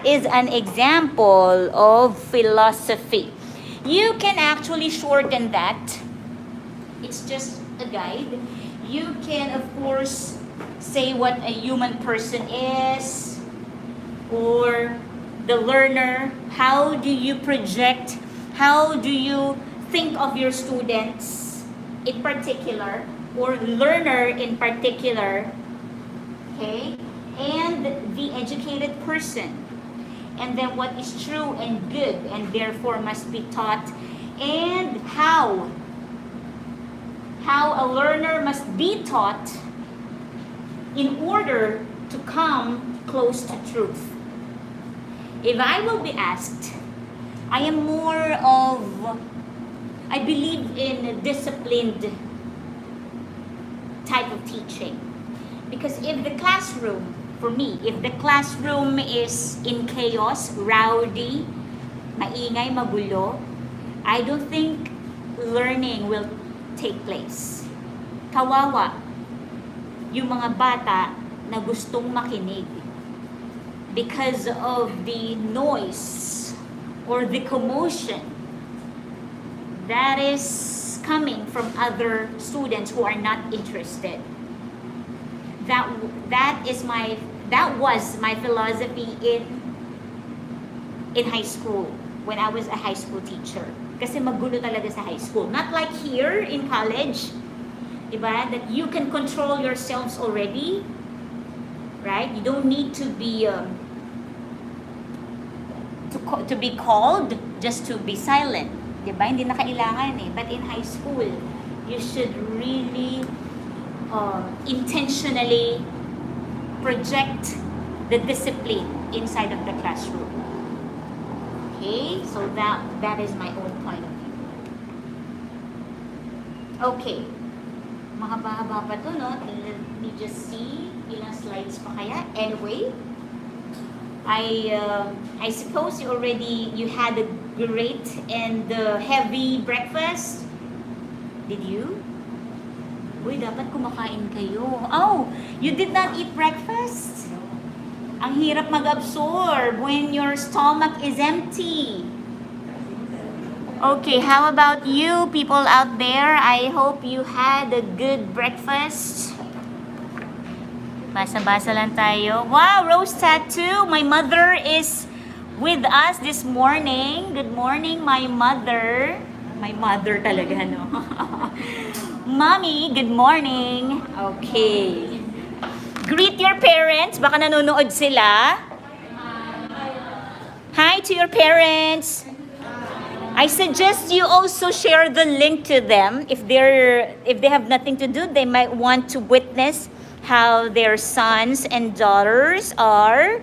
is an example of philosophy. You can actually shorten that. It's just a guide. You can, of course, say what a human person is, or the learner. How do you project? How do you think of your students in particular, or learner in particular? Okay? And the educated person. And then what is true and good and therefore must be taught, and how a learner must be taught in order to come close to truth. If I will be asked, I am more of, I believe in a disciplined type of teaching. Because if the classroom, for me, if the classroom is in chaos, rowdy, maingay, magulo, I don't think learning will take place. Kawawa yung mga bata na gustong makinig because of the noise or the commotion that is coming from other students who are not interested. That was my philosophy in high school when I was a high school teacher. Kasi magulo talaga sa high school. Not like here in college, diba? That you can control yourselves already, right? You don't need to be to be called just to be silent, diba? Hindi na kailangan eh. But in high school, you should really intentionally project the discipline inside of the classroom. Okay, so that is my own point of view. Okay, mahaba-haba pa to, no? Let me just see ilang slides pa kaya. Anyway, I suppose you had a great and heavy breakfast. Did you? Uy, dapat kumakain kayo. Oh, you did not eat breakfast? Ang hirap mag-absorb when your stomach is empty. Okay, how about you people out there? I hope you had a good breakfast. Basa-basa lang tayo. Wow, Rose Tattoo. My mother is with us this morning. Good morning, my mother. My mother talaga, no? Mommy, good morning. Okay. Greet your parents. Baka nanonood sila. Hi to your parents. I suggest you also share the link to them. If they have nothing to do, they might want to witness how their sons and daughters are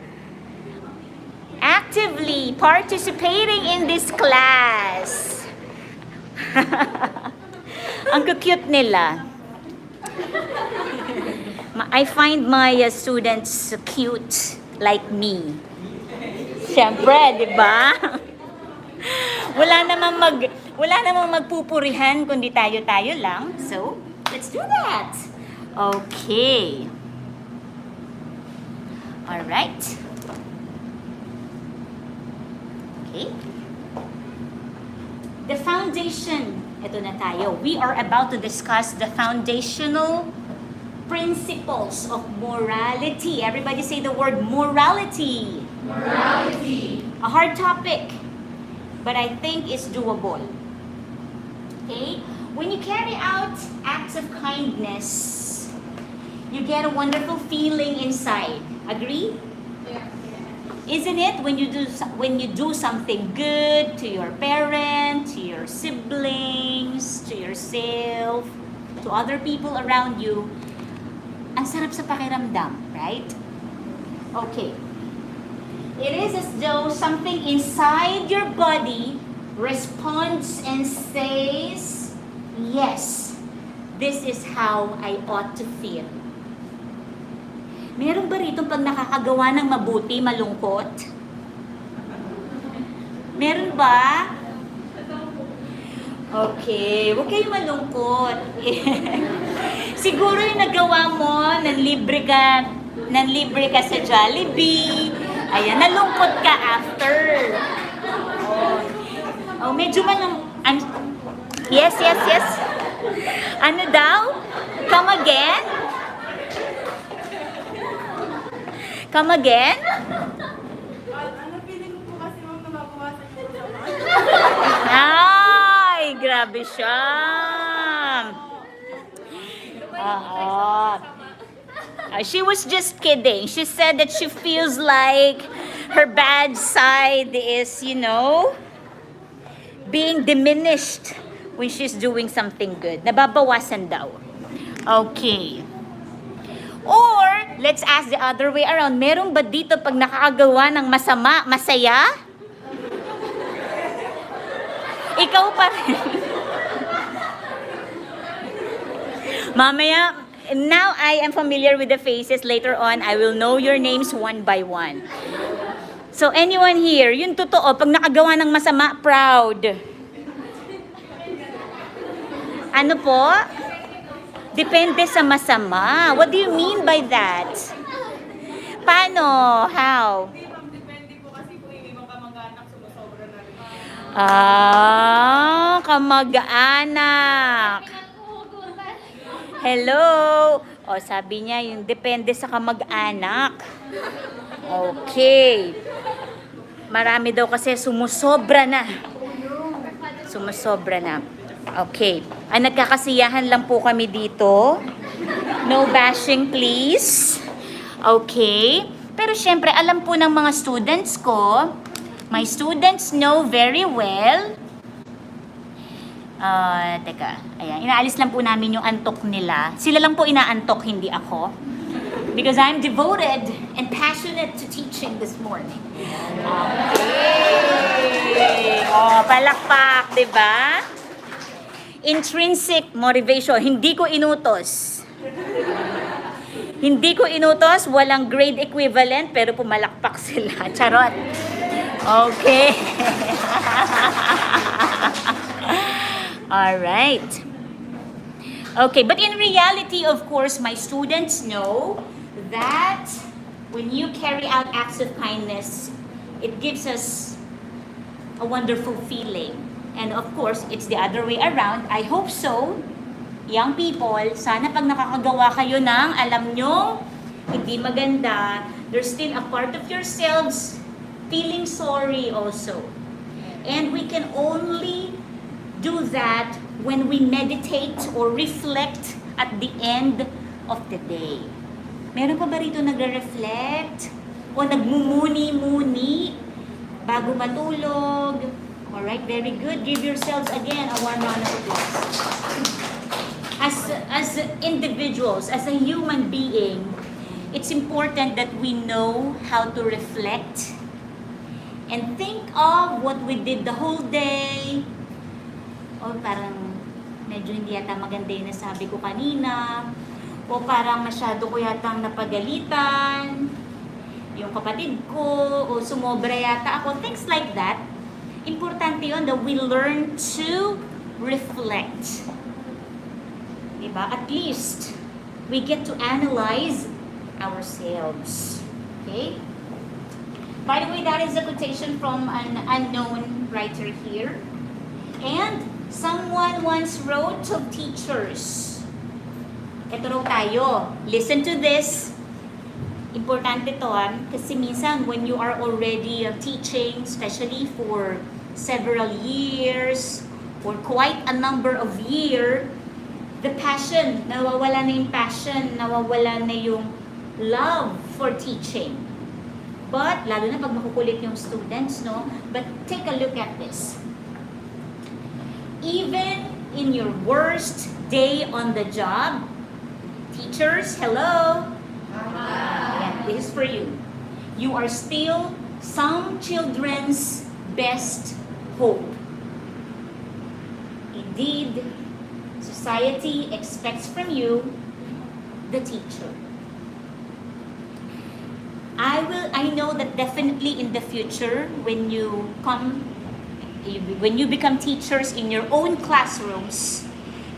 actively participating in this class. Ang cute nila. I find my students cute like me. Siyempre, di ba? Wala namang magpupurihan kundi tayo-tayo lang. So, let's do that. Okay. All right. Okay. The foundation. Ito na tayo. We are about to discuss the foundational principles of morality. Everybody say the word morality. Morality. A hard topic, but I think it's doable. Okay? When you carry out acts of kindness, you get a wonderful feeling inside. Agree? Yes. Isn't it? When you do something good to your parent, to your siblings, to yourself, to other people around you, ang sarap sa pakiramdam, right? Okay. It is as though something inside your body responds and says, yes, this is how I ought to feel. Meron ba rito pag nakakagawa ng mabuti, malungkot? Meron ba? Okay, huwag kayo malungkot. Siguro yung nagawa mo, nanlibre ka sa Jollibee. Ayan, nalungkot ka after. Oh, medyo yes. Ano daw? Come again? Come again? Ano feeling ko po kasi ma'am na mabawasan yung masama? Ay, grabe siya. She was just kidding. She said that she feels like her bad side is, being diminished when she's doing something good. Nababawasan daw. Okay. Or, let's ask the other way around. Meron ba dito pag nakakagawa ng masama, masaya? Ikaw pa rin. Mamaya, now I am familiar with the faces. Later on, I will know your names one by one. So, anyone here, yung totoo, pag nakagawa ng masama, proud. Ano po? Depende sa masama. What do you mean by that? Paano? How? Depende po kasi kung yung ibang kamag-anak sumusobra na rin. Kamag-anak. Hello. O, sabi niya, yung depende sa kamag-anak. Okay. Marami daw kasi sumusobra na. Sumusobra na. Okay. Nagkakasiyahan lang po kami dito. No bashing, please. Okay. Pero syempre, alam po ng mga students ko, my students know very well. Teka. Ayan. Inaalis lang po namin yung antok nila. Sila lang po inaantok, hindi ako. Because I'm devoted and passionate to teaching this morning. Okay. Oh, palakpak, di ba? Intrinsic motivation. Hindi ko inutos. Hindi ko inutos, walang grade equivalent, pero pumalakpak sila. Charot. Okay. All right. Okay, but in reality, of course, my students know that when you carry out acts of kindness, it gives us a wonderful feeling. And of course, it's the other way around. I hope so. Young people, sana pag nakakagawa kayo ng alam nyo, hindi maganda, there's still a part of yourselves feeling sorry also. And we can only do that when we meditate or reflect at the end of the day. Meron pa ba rito nagre-reflect? O nagmumuni-muni bago matulog? Alright, very good. Give yourselves again a warm round of applause. As individuals, as a human being, it's important that we know how to reflect and think of what we did the whole day. O parang medyo hindi yata maganda yung nasabi ko kanina. O parang masyado ko yatang napagalitan yung kapatid ko. O sumobra yata ako. Things like that. Importante yun that we learn to reflect. Diba? At least, we get to analyze ourselves. Okay? By the way, that is a quotation from an unknown writer here. And someone once wrote to teachers. Ito raw tayo. Listen to this. Importante to kasi minsan when you are already teaching, especially for several years or quite a number of years, the passion, nawawala na yung passion, nawawala na yung love for teaching. But, lalo na pag makukulit yung students, no? But take a look at this. Even in your worst day on the job, teachers, hello? Ayan, this is for you. You are still some children's best hope. Indeed, society expects from you the teacher. I know that definitely in the future, when you become teachers in your own classrooms,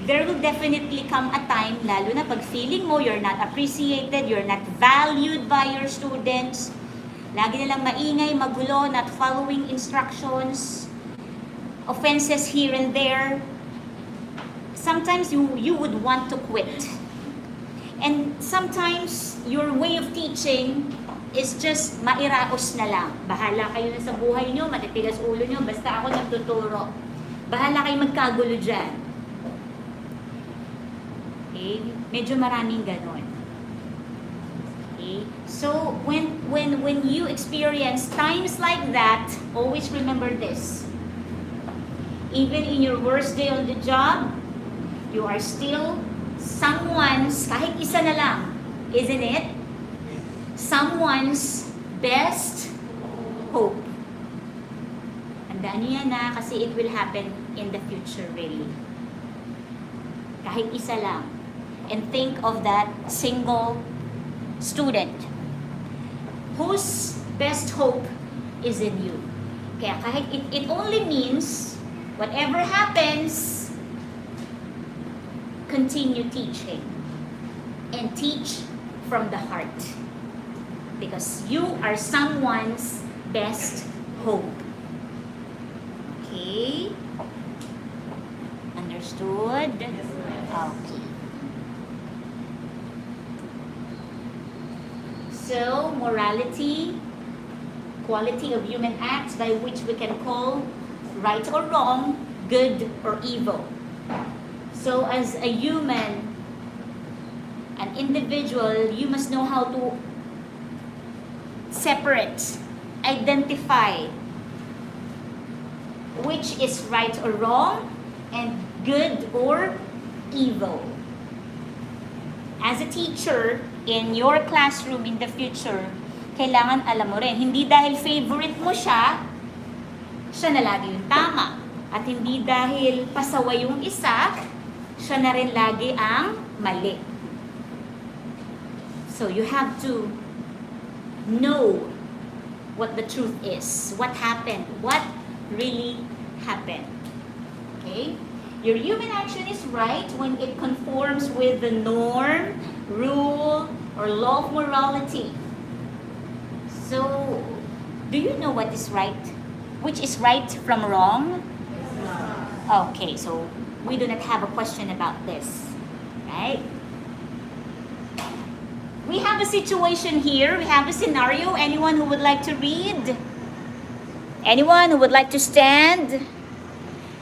there will definitely come a time, lalo na pag feeling mo you're not appreciated, you're not valued by your students, lagi nilang maingay, magulo, not following instructions, offenses here and there. Sometimes you would want to quit. And sometimes your way of teaching is just mairaos na lang. Bahala kayo na sa buhay nyo, matitigas ulo nyo, basta ako nagtuturo. Bahala kayo magkagulo dyan. Okay? Medyo maraming ganon. Okay? So, when you experience times like that, always remember this. Even in your worst day on the job, you are still someone's, kahit isa na lang, isn't it? Someone's best hope. Tandaan niyo yan na, kasi it will happen in the future really. Kahit isa lang. And think of that single student whose best hope is in you. Kaya kahit it only means, whatever happens, continue teaching. And teach from the heart. Because you are someone's best hope. Okay? Understood? Okay. So, morality, quality of human acts by which we can call right or wrong, good or evil. So, as a human, an individual, you must know how to separate, identify which is right or wrong and good or evil. As a teacher in your classroom in the future, kailangan alam mo rin, hindi dahil favorite mo siya na lagi yung tama. At hindi dahil pasaway yung isa, siya na rin lagi ang mali. So you have to know what the truth is, what happened, what really happened. Okay? Your human action is right when it conforms with the norm, rule, or law of morality. So, do you know what is right? Which is right from wrong? Okay, so we do not have a question about this. Right? We have a situation here. We have a scenario. Anyone who would like to read? Anyone who would like to stand?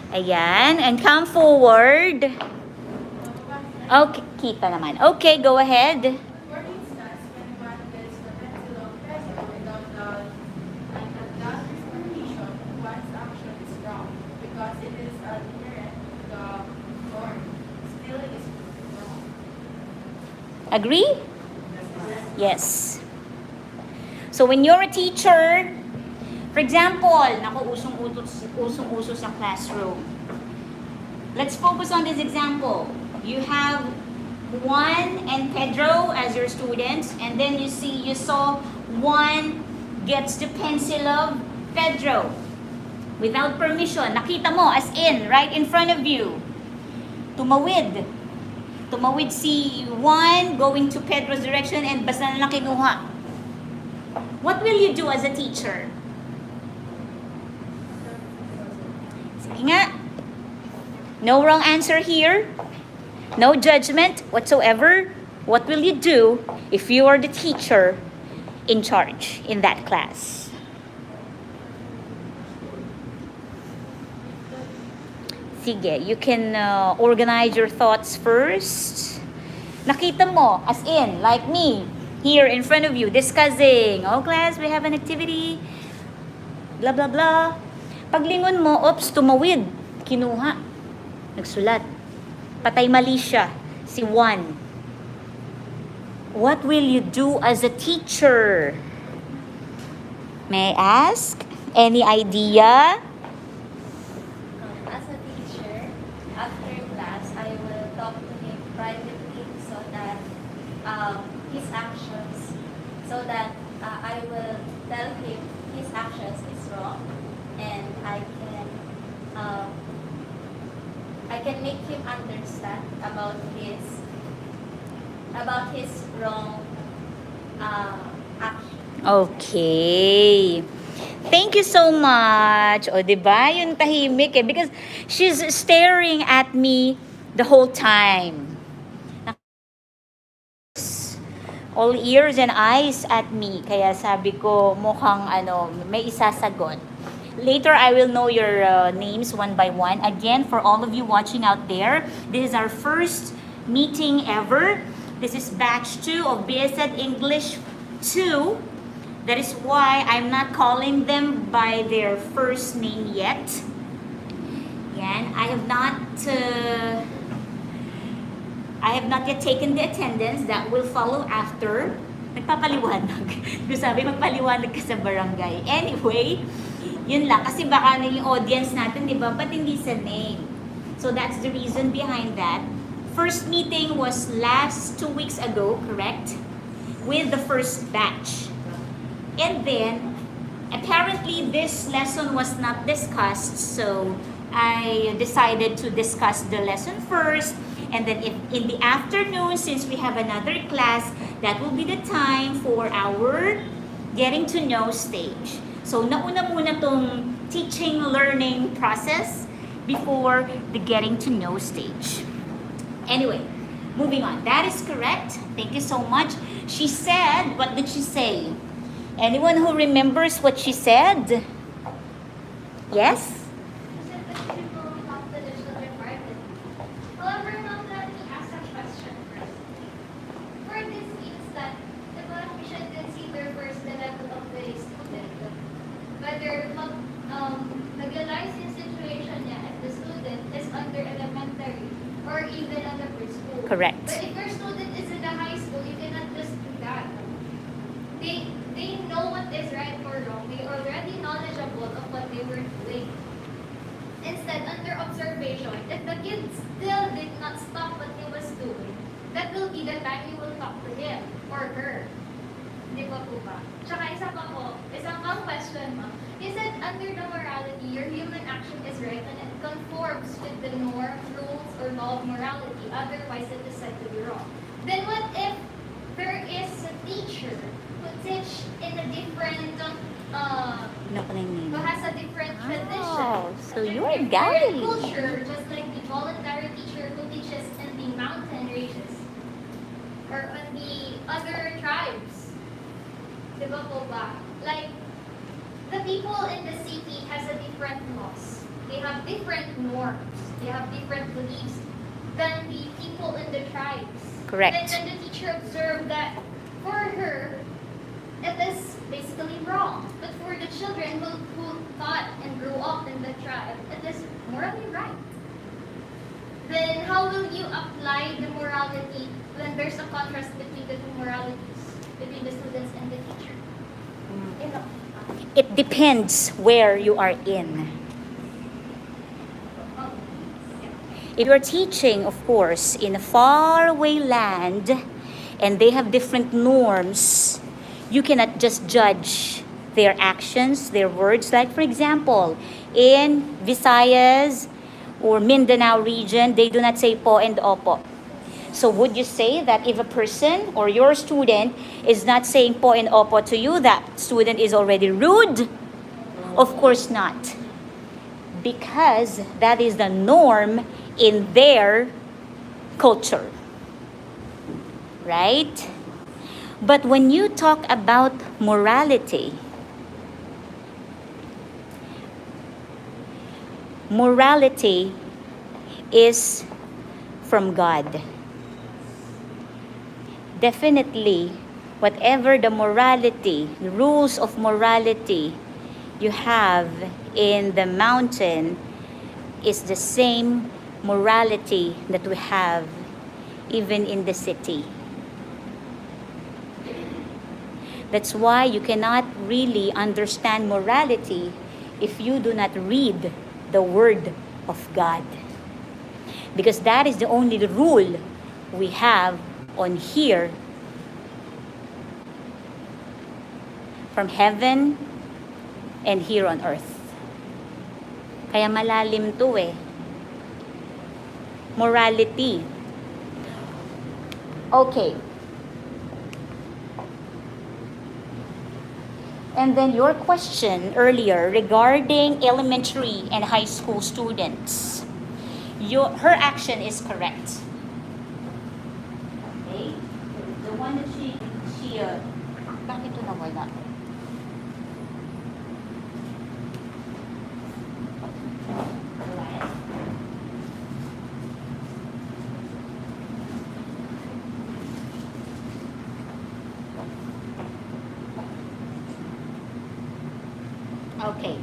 Ayan, and come forward. Okay, kita naman. Okay, go ahead. For instance, when one gets the pencil of pressure without doubt and another's permission, one's action is wrong because it is inherent to the norm. Still, it is wrong. Agree? Yes. So when you're a teacher, for example, naku, usong-uso sa classroom. Let's focus on this example. You have Juan and Pedro as your students, and then you saw Juan gets the pencil of Pedro without permission. Nakita mo, as in, right in front of you. Tumawid si Juan going to Pedro's direction and basta na lang kinuha. What will you do as a teacher? Sige nga. No wrong answer here. No judgment whatsoever. What will you do if you are the teacher in charge in that class? Sige, you can organize your thoughts first. Nakita mo, as in, like me, here in front of you, discussing. Oh, class, we have an activity. Blah, blah, blah. Paglingon mo, ops, tumawid. Kinuha. Nagsulat. Patay mali siya. Si Juan. What will you do as a teacher? May I ask? Any idea? As a teacher, after class, I will talk to him privately so that his actions, so that I will tell him his actions is wrong, and I can make him understand about his wrong action. Okay. Thank you so much. O, diba? Yung tahimik eh. Because she's staring at me the whole time. All ears and eyes at me. Kaya sabi ko, mukhang may isasagot. Later, I will know your names one by one. Again, for all of you watching out there, this is our first meeting ever. This is batch 2 of BSED English 2. That is why I'm not calling them by their first name yet. Yan, I have not yet taken the attendance. That will follow after. Nagpapaliwanag. Kung sabi, magpaliwanag ka sa barangay. Anyway, yun lang. Kasi baka yung audience natin, di ba? Ba't hindi sa name? So that's the reason behind that. First meeting was last 2 weeks ago, correct? With the first batch. And then, apparently this lesson was not discussed, so I decided to discuss the lesson first. And then in the afternoon, since we have another class, that will be the time for our getting to know stage. So nauna muna tong teaching, learning process before the getting to know stage. Anyway, moving on. That is correct. Thank you so much. She said, what did she say? Anyone who remembers what she said? Yes? She said that people will talk to the children privately. However, ma'am, let me ask a question first. For this means that the we should consider first the level of the student. Whether nag-realize yung situation niya if the student is under elementary or even under preschool. Correct. But if your student is in the high school, you cannot just do that. They know what is right or wrong. They are already knowledgeable of what they were doing. Instead, under observation, if the kid still did not stop what he was doing, that will be the time you will talk to him or her. Di ba po ba? Tsaka isang pang question, ma'am. You said under the morality, your human action is right and it conforms with the norm, rules, or law of morality. Otherwise, it is said to be wrong. Then what if there is a teacher who teach in a different, who has a different tradition? Oh, so a you are different guiding. culture, just like the voluntary teacher who teaches in the mountain ranges or on the other tribes. Di ba po ba? Like, the people in the city has a different laws. They have different norms. They have different beliefs than the people in the tribes. Correct. Then the teacher observed that for her, it is basically wrong. But for the children who thought and grew up in the tribe, it is morally right. Then how will you apply the morality when there's a contrast between the two moralities, between the students and the teacher? It depends where you are in. If you're teaching, of course, in a faraway land and they have different norms, you cannot just judge their actions, their words. Like, for example, in Visayas or Mindanao region, they do not say po and opo. So would you say that if a person or your student is not saying po and opo to you, that student is already rude? Of course not. Because that is the norm in their culture. Right? But when you talk about morality, morality is from God. Definitely, whatever the morality, the rules of morality you have in the mountain is the same morality that we have even in the city. That's why you cannot really understand morality if you do not read the Word of God. Because that is the only rule we have on here from heaven and here on earth. Kaya malalim to eh. Morality. Okay. And then your question earlier regarding elementary and high school students. Her action is correct. Okay? The one that she bakit ito nawala? Okay.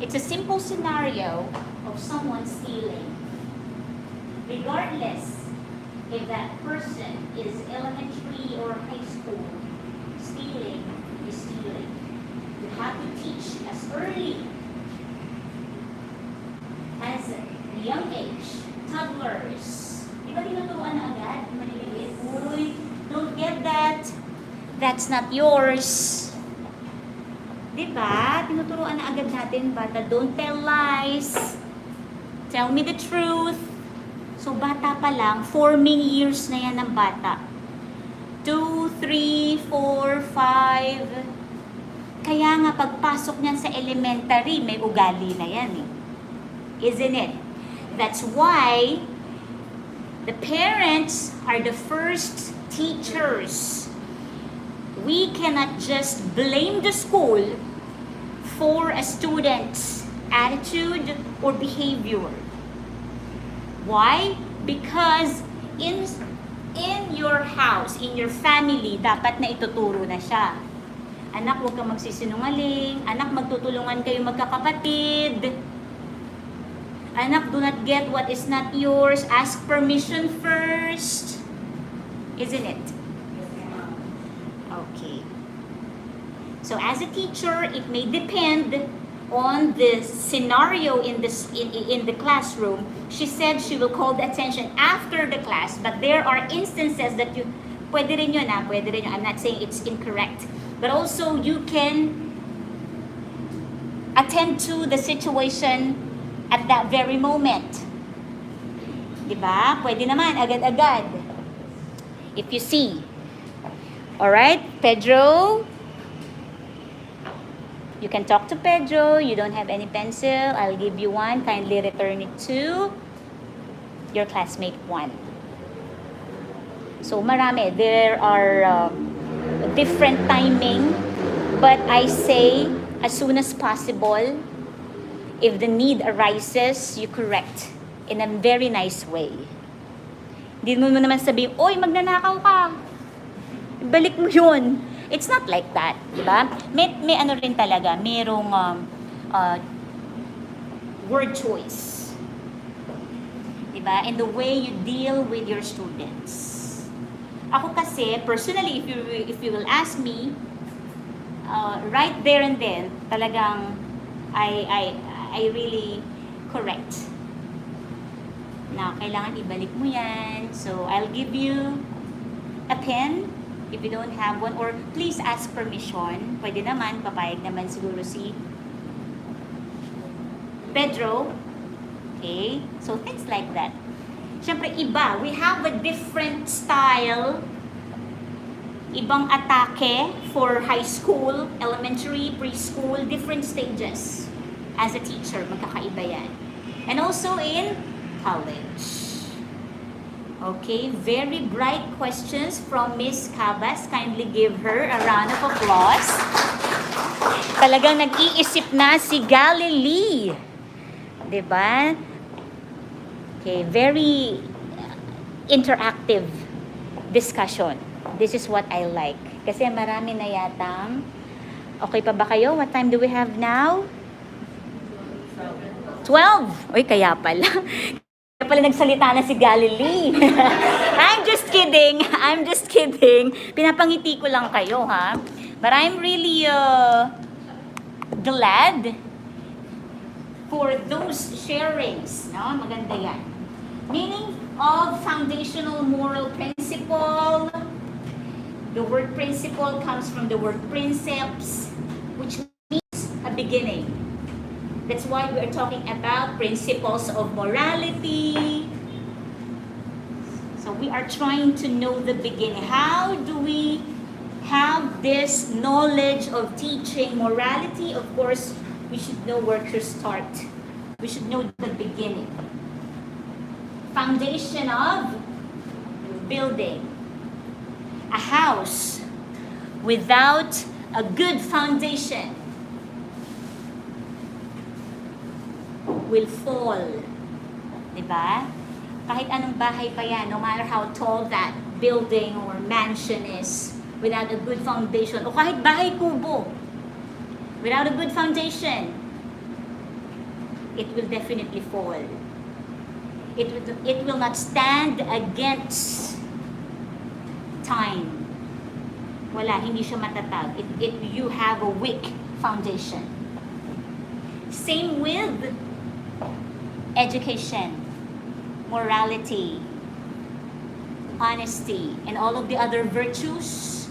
It's a simple scenario of someone stealing. Regardless if that person is elementary or high school, stealing is stealing. You have to teach as early as a young age, toddlers. Di ba tinuturuan na agad? Maliliit. Uy, don't get that. That's not yours. Diba? Tinuturuan na agad natin, bata, don't tell lies. Tell me the truth. So, bata pa lang, forming years na yan ng bata. 2, 3, 4, 5. Kaya nga, pagpasok niyan sa elementary, may ugali na yan eh. Isn't it? That's why the parents are the first teachers. We cannot just blame the school for a student's attitude or behavior. Why? Because in your house, in your family, dapat na ituturo na siya. Anak, huwag kang magsisinungaling. Anak, magtutulungan kayo magkakapatid. Anak, do not get what is not yours. Ask permission first. Isn't it? Okay. So as a teacher, it may depend on the scenario in the classroom. She said she will call the attention after the class, but there are instances that you pwede rin yun. I'm not saying it's incorrect, but also you can attend to the situation at that very moment. Diba? Pwede naman agad-agad. If you see. Alright, Pedro? You can talk to Pedro. You don't have any pencil. I'll give you one. Kindly return it to your classmate 1. So, marami. There are different timing. But I say, as soon as possible, if the need arises, you correct in a very nice way. Hindi mo naman sabihin, oy, magnanakaw ka. Balik mo yun. It's not like that, di ba? May ano rin talaga, merong word choice. Di ba? And the way you deal with your students. Ako kasi, personally, if you will ask me, right there and then, talagang I really correct. Na kailangan ibalik mo yan. So, I'll give you a pen. If you don't have one, or please ask permission. Pwede naman, papayag naman siguro si Pedro. Okay? So, things like that. Siyempre, iba. We have a different style. Ibang atake for high school, elementary, preschool, different stages. As a teacher, magkakaiba yan. And also in college. Okay, very bright questions from Miss Cabas. Kindly give her a round of applause. Talagang nag-iisip na si Galilee. Diba? Okay, very interactive discussion. this is what I like. Kasi marami na yatang, okay pa ba kayo? What time do we have now? 12! Uy, kaya pala. Kaya pala nagsalita na si Galilee. I'm just kidding. I'm just kidding. Pinapangiti ko lang kayo, ha? But I'm really glad for those sharings. No? Maganda yan. Meaning of foundational moral principle. The word principle comes from the word princeps, which means a beginning. That's why we're talking about principles of morality. So we are trying to know the beginning. How do we have this knowledge of teaching morality? Of course, we should know where to start. We should know the beginning. Foundation of building. A house without a good foundation will fall. Diba? Kahit anong bahay pa yan, no matter how tall that building or mansion is, without a good foundation, o kahit bahay kubo, without a good foundation, it will definitely fall. It will not stand against time. Wala, hindi siya matatag. You have a weak foundation. Same with education, morality, honesty, and all of the other virtues.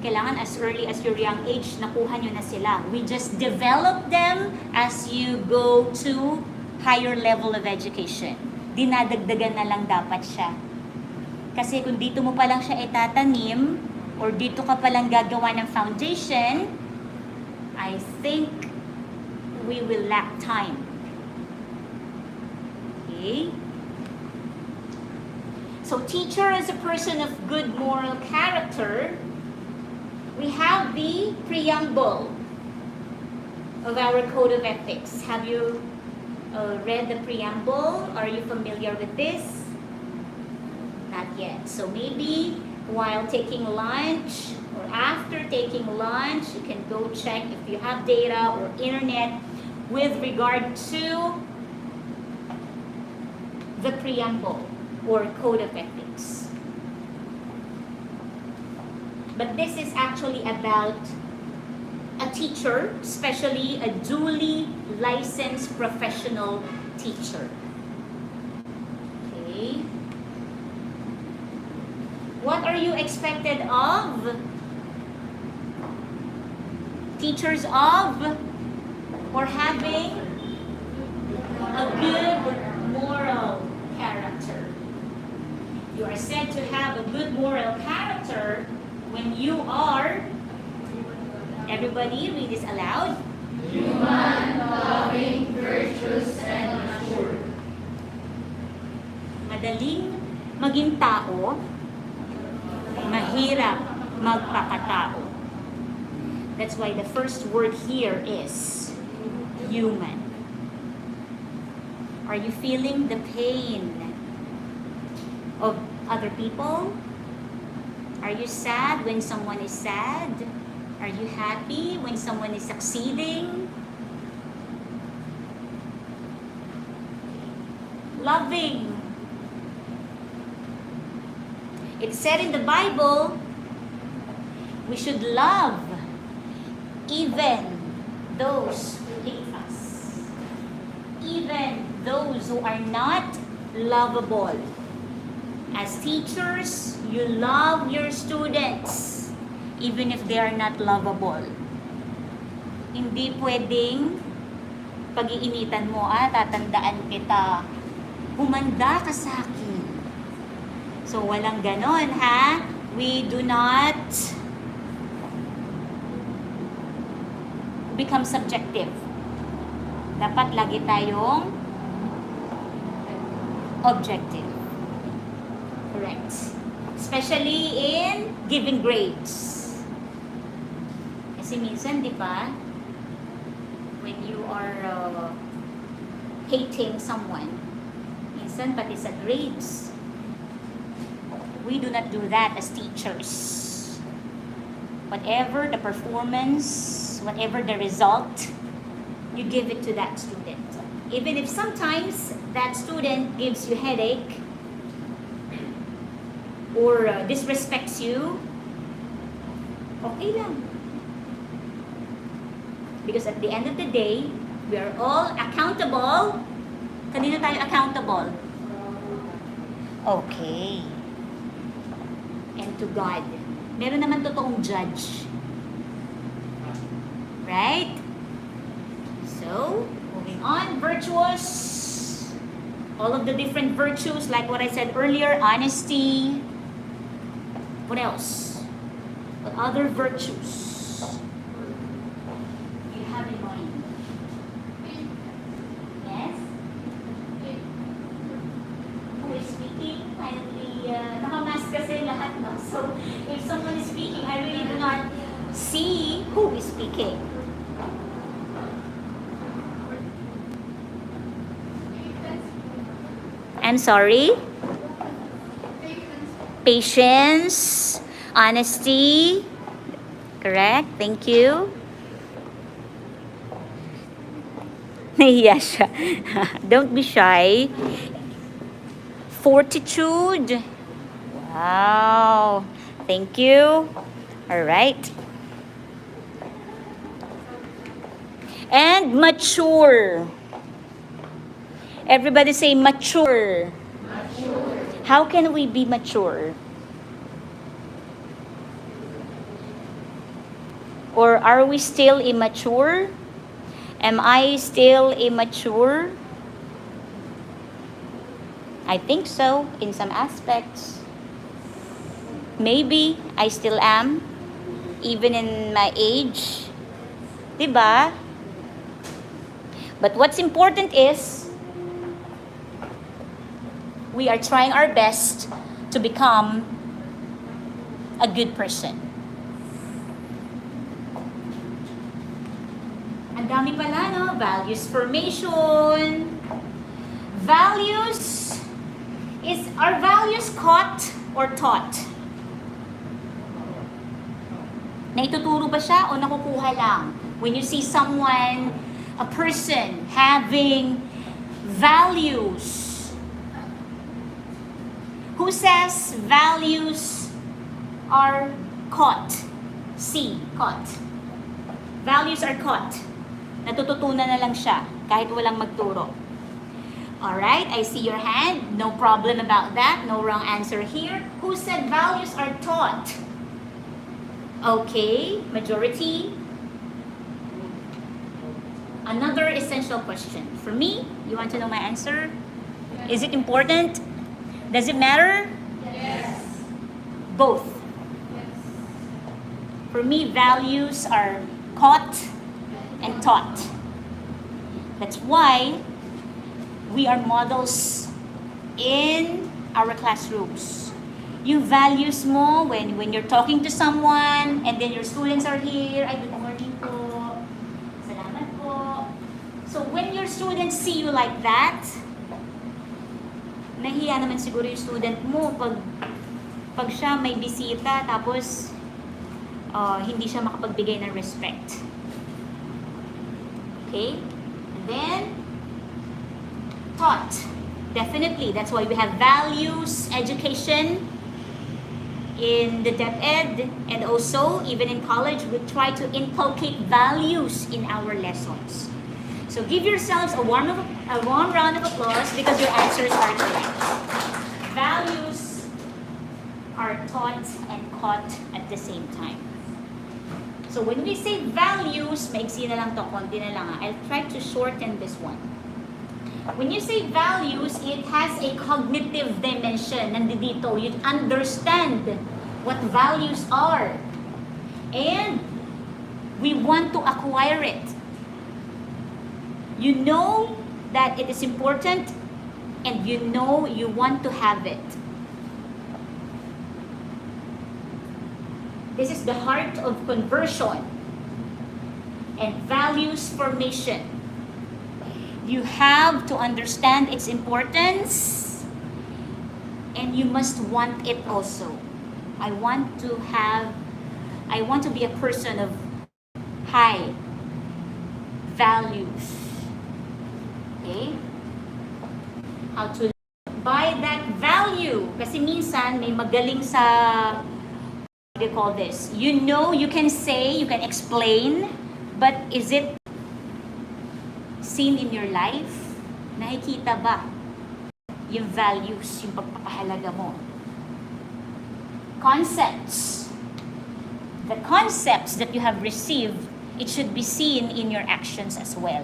Kailangan as early as your young age, nakuha nyo na sila. We just develop them as you go to higher level of education. Dinadagdagan na lang dapat siya. Kasi kung dito mo pa lang siya itatanim, or dito ka pa lang gagawa ng foundation, I think we will lack time. Okay? So teacher is a person of good moral character. We have the preamble of our code of ethics. Have you read the preamble? Are you familiar with this? Not yet. So maybe while taking lunch or after taking lunch, you can go check if you have data or internet with regard to the preamble or code of ethics. But this is actually about a teacher, especially a duly licensed professional teacher. Okay. What are you expected of? Teachers of or having a good moral character. You are said to have a good moral character when you are, everybody read this aloud. Human, loving, virtuous, and mature. Madaling maging tao, mahirap magpakatao. That's why the first word here is human. Are you feeling the pain of other people? Are you sad when someone is sad? Are you happy when someone is succeeding? Loving. It said in the Bible, we should love even those who hate us. Even those who are not lovable. As teachers, you love your students even if they are not lovable. Hindi pwedeng pag-iinitan mo, tatandaan kita, humanda ka sa akin. So, walang ganon, ha? We do not become subjective. Dapat lagi tayong objective. Correct. Especially in giving grades. Kasi minsan, di ba, when you are hating someone, minsan pati sa grades, we do not do that as teachers. Whatever the performance, whatever the result, you give it to that student. Even if sometimes that student gives you headache or disrespects you, okay lang. Because at the end of the day, we are all accountable. Kanino tayo accountable? Okay. And to God. Meron naman totoong judge. Right? So, moving on. Virtuous. All of the different virtues, like what I said earlier, honesty. What else? What other virtues you have in mind? Yes? Who is speaking? Kindly, nakamask kasi lahat, no? So, if someone is speaking, I really do not see who is speaking. I'm sorry? Patience, honesty. Correct? Thank you. Nahiya siya. Don't be shy. Fortitude. Wow. Thank you. All right. And mature. Everybody say mature. Mature. How can we be mature? Or are we still immature? Am I still immature? I think so, in some aspects. Maybe I still am, even in my age. Diba? But what's important is, we are trying our best to become a good person. Ang dami pala, no? Values formation. Values, are values caught or taught? Naituturo ba siya o nakukuha lang? When you see someone, a person having values, who says values are caught? C, caught. Values are caught. Natututunan na lang siya kahit walang magturo. Alright, I see your hand. No problem about that. No wrong answer here. Who said values are taught? Okay, majority. Another essential question. For me, you want to know my answer? Is it important? Does it matter? Yes. Both. Yes. For me, values are caught and taught. That's why we are models in our classrooms. Yung values mo when you're talking to someone and then your students are here, ay, good morning po, salamat po. So when your students see you like that, nahiya naman siguro yung student mo pag siya may bisita tapos hindi siya makapagbigay ng respect. Okay? And then, taught. Definitely. That's why we have values, education in the DepEd, and also, even in college, we try to inculcate values in our lessons. So give yourselves a warm round of applause because your answers are correct. Values are taught and caught at the same time. So when we say values, maiksi na lang to, konti na lang. I'll try to shorten this one. When you say values, it has a cognitive dimension. Nandito, you understand what values are. And we want to acquire it. You know that it is important and you know you want to have it. This is the heart of conversion and values formation. You have to understand its importance and and you must want it also. I want to be a person of high values. Okay? How to live by that value. Kasi minsan, may magaling sa, what do you call this? You know, you can say, you can explain, but is it seen in your life? Nakikita ba yung values, yung pagpapahalaga mo? Concepts. The concepts that you have received, it should be seen in your actions as well.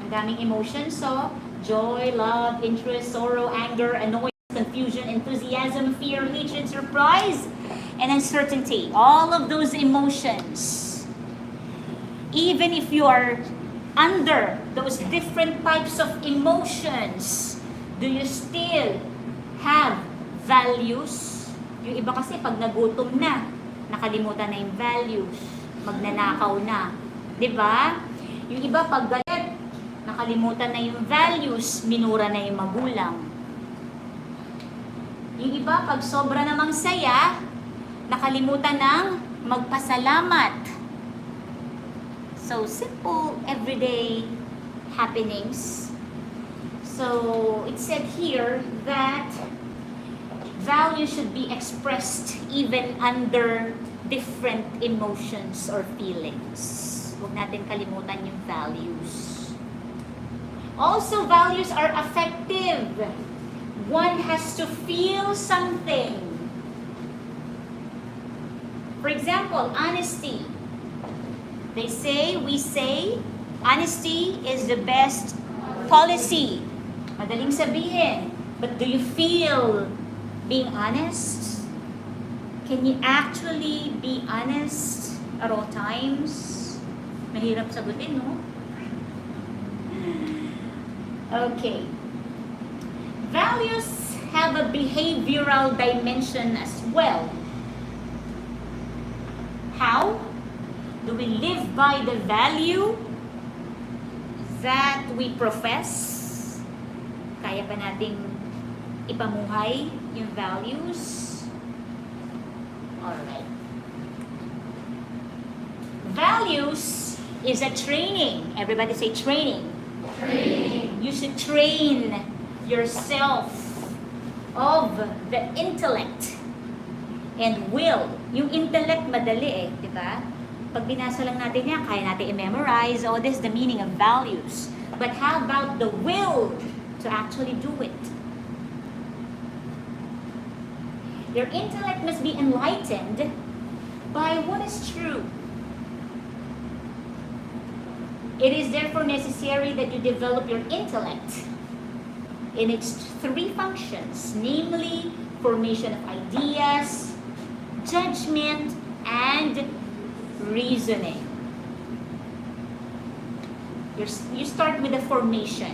Ang daming emotions, so joy, love, interest, sorrow, anger, annoyance, confusion, enthusiasm, fear, hatred, surprise, and uncertainty. All of those emotions. Even if you are under those different types of emotions, do you still have values? Yung iba kasi pag nagutom na, nakalimutan na yung values, magnanakaw na. 'Di ba? Yung iba pag galit, nakalimutan na yung values, minura na yung magulang. Yung iba pag sobra namang saya, nakalimutan ng magpasalamat. So, simple, everyday happenings. So, it said here that value should be expressed even under different emotions or feelings. Huwag natin kalimutan yung values. Also, values are affective. One has to feel something. For example, honesty. We say, honesty is the best policy. Madaling sabihin. But do you feel being honest? Can you actually be honest at all times? Mahirap sagutin, no? Okay. Values have a behavioral dimension as well. How? Do we live by the value that we profess? Kaya ba nating ipamuhay yung values? Alright. Values is a training. Everybody say training. Training. You should train yourself of the intellect and will. Yung intellect madali di ba? Pag binasa lang natin yan, kaya natin i-memorize. Oh, this is the meaning of values. But how about the will to actually do it? Your intellect must be enlightened by what is true. It is therefore necessary that you develop your intellect in its three functions, namely formation of ideas, judgment, and reasoning. You start with the formation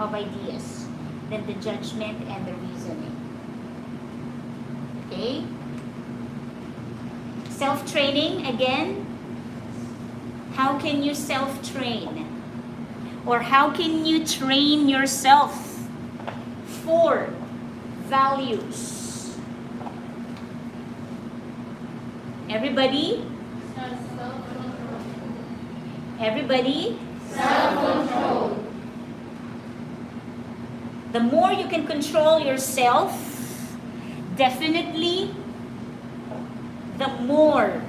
of ideas, then the judgment and the reasoning. Okay? Self-training, again. How can you self-train? Or how can you train yourself for values? Everybody? Everybody? Self-control. The more you can control yourself, definitely, the more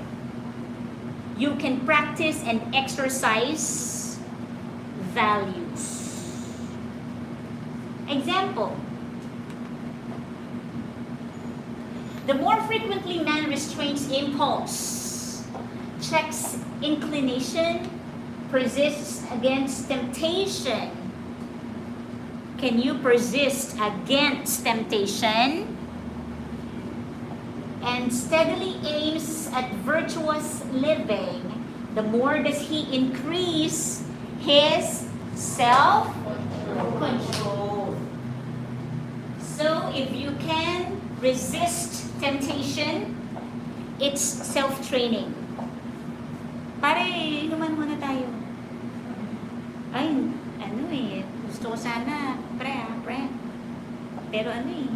you can practice and exercise values. Example. The more frequently man restrains impulse, checks inclination, persists against temptation. Can you persist against temptation? And steadily aims at virtuous living, the more does he increase his self-control. So if you can resist temptation, it's self-training. Pare, inuman muna tayo. Ay, gusto Gusto ko sana, pre. Pero ano eh,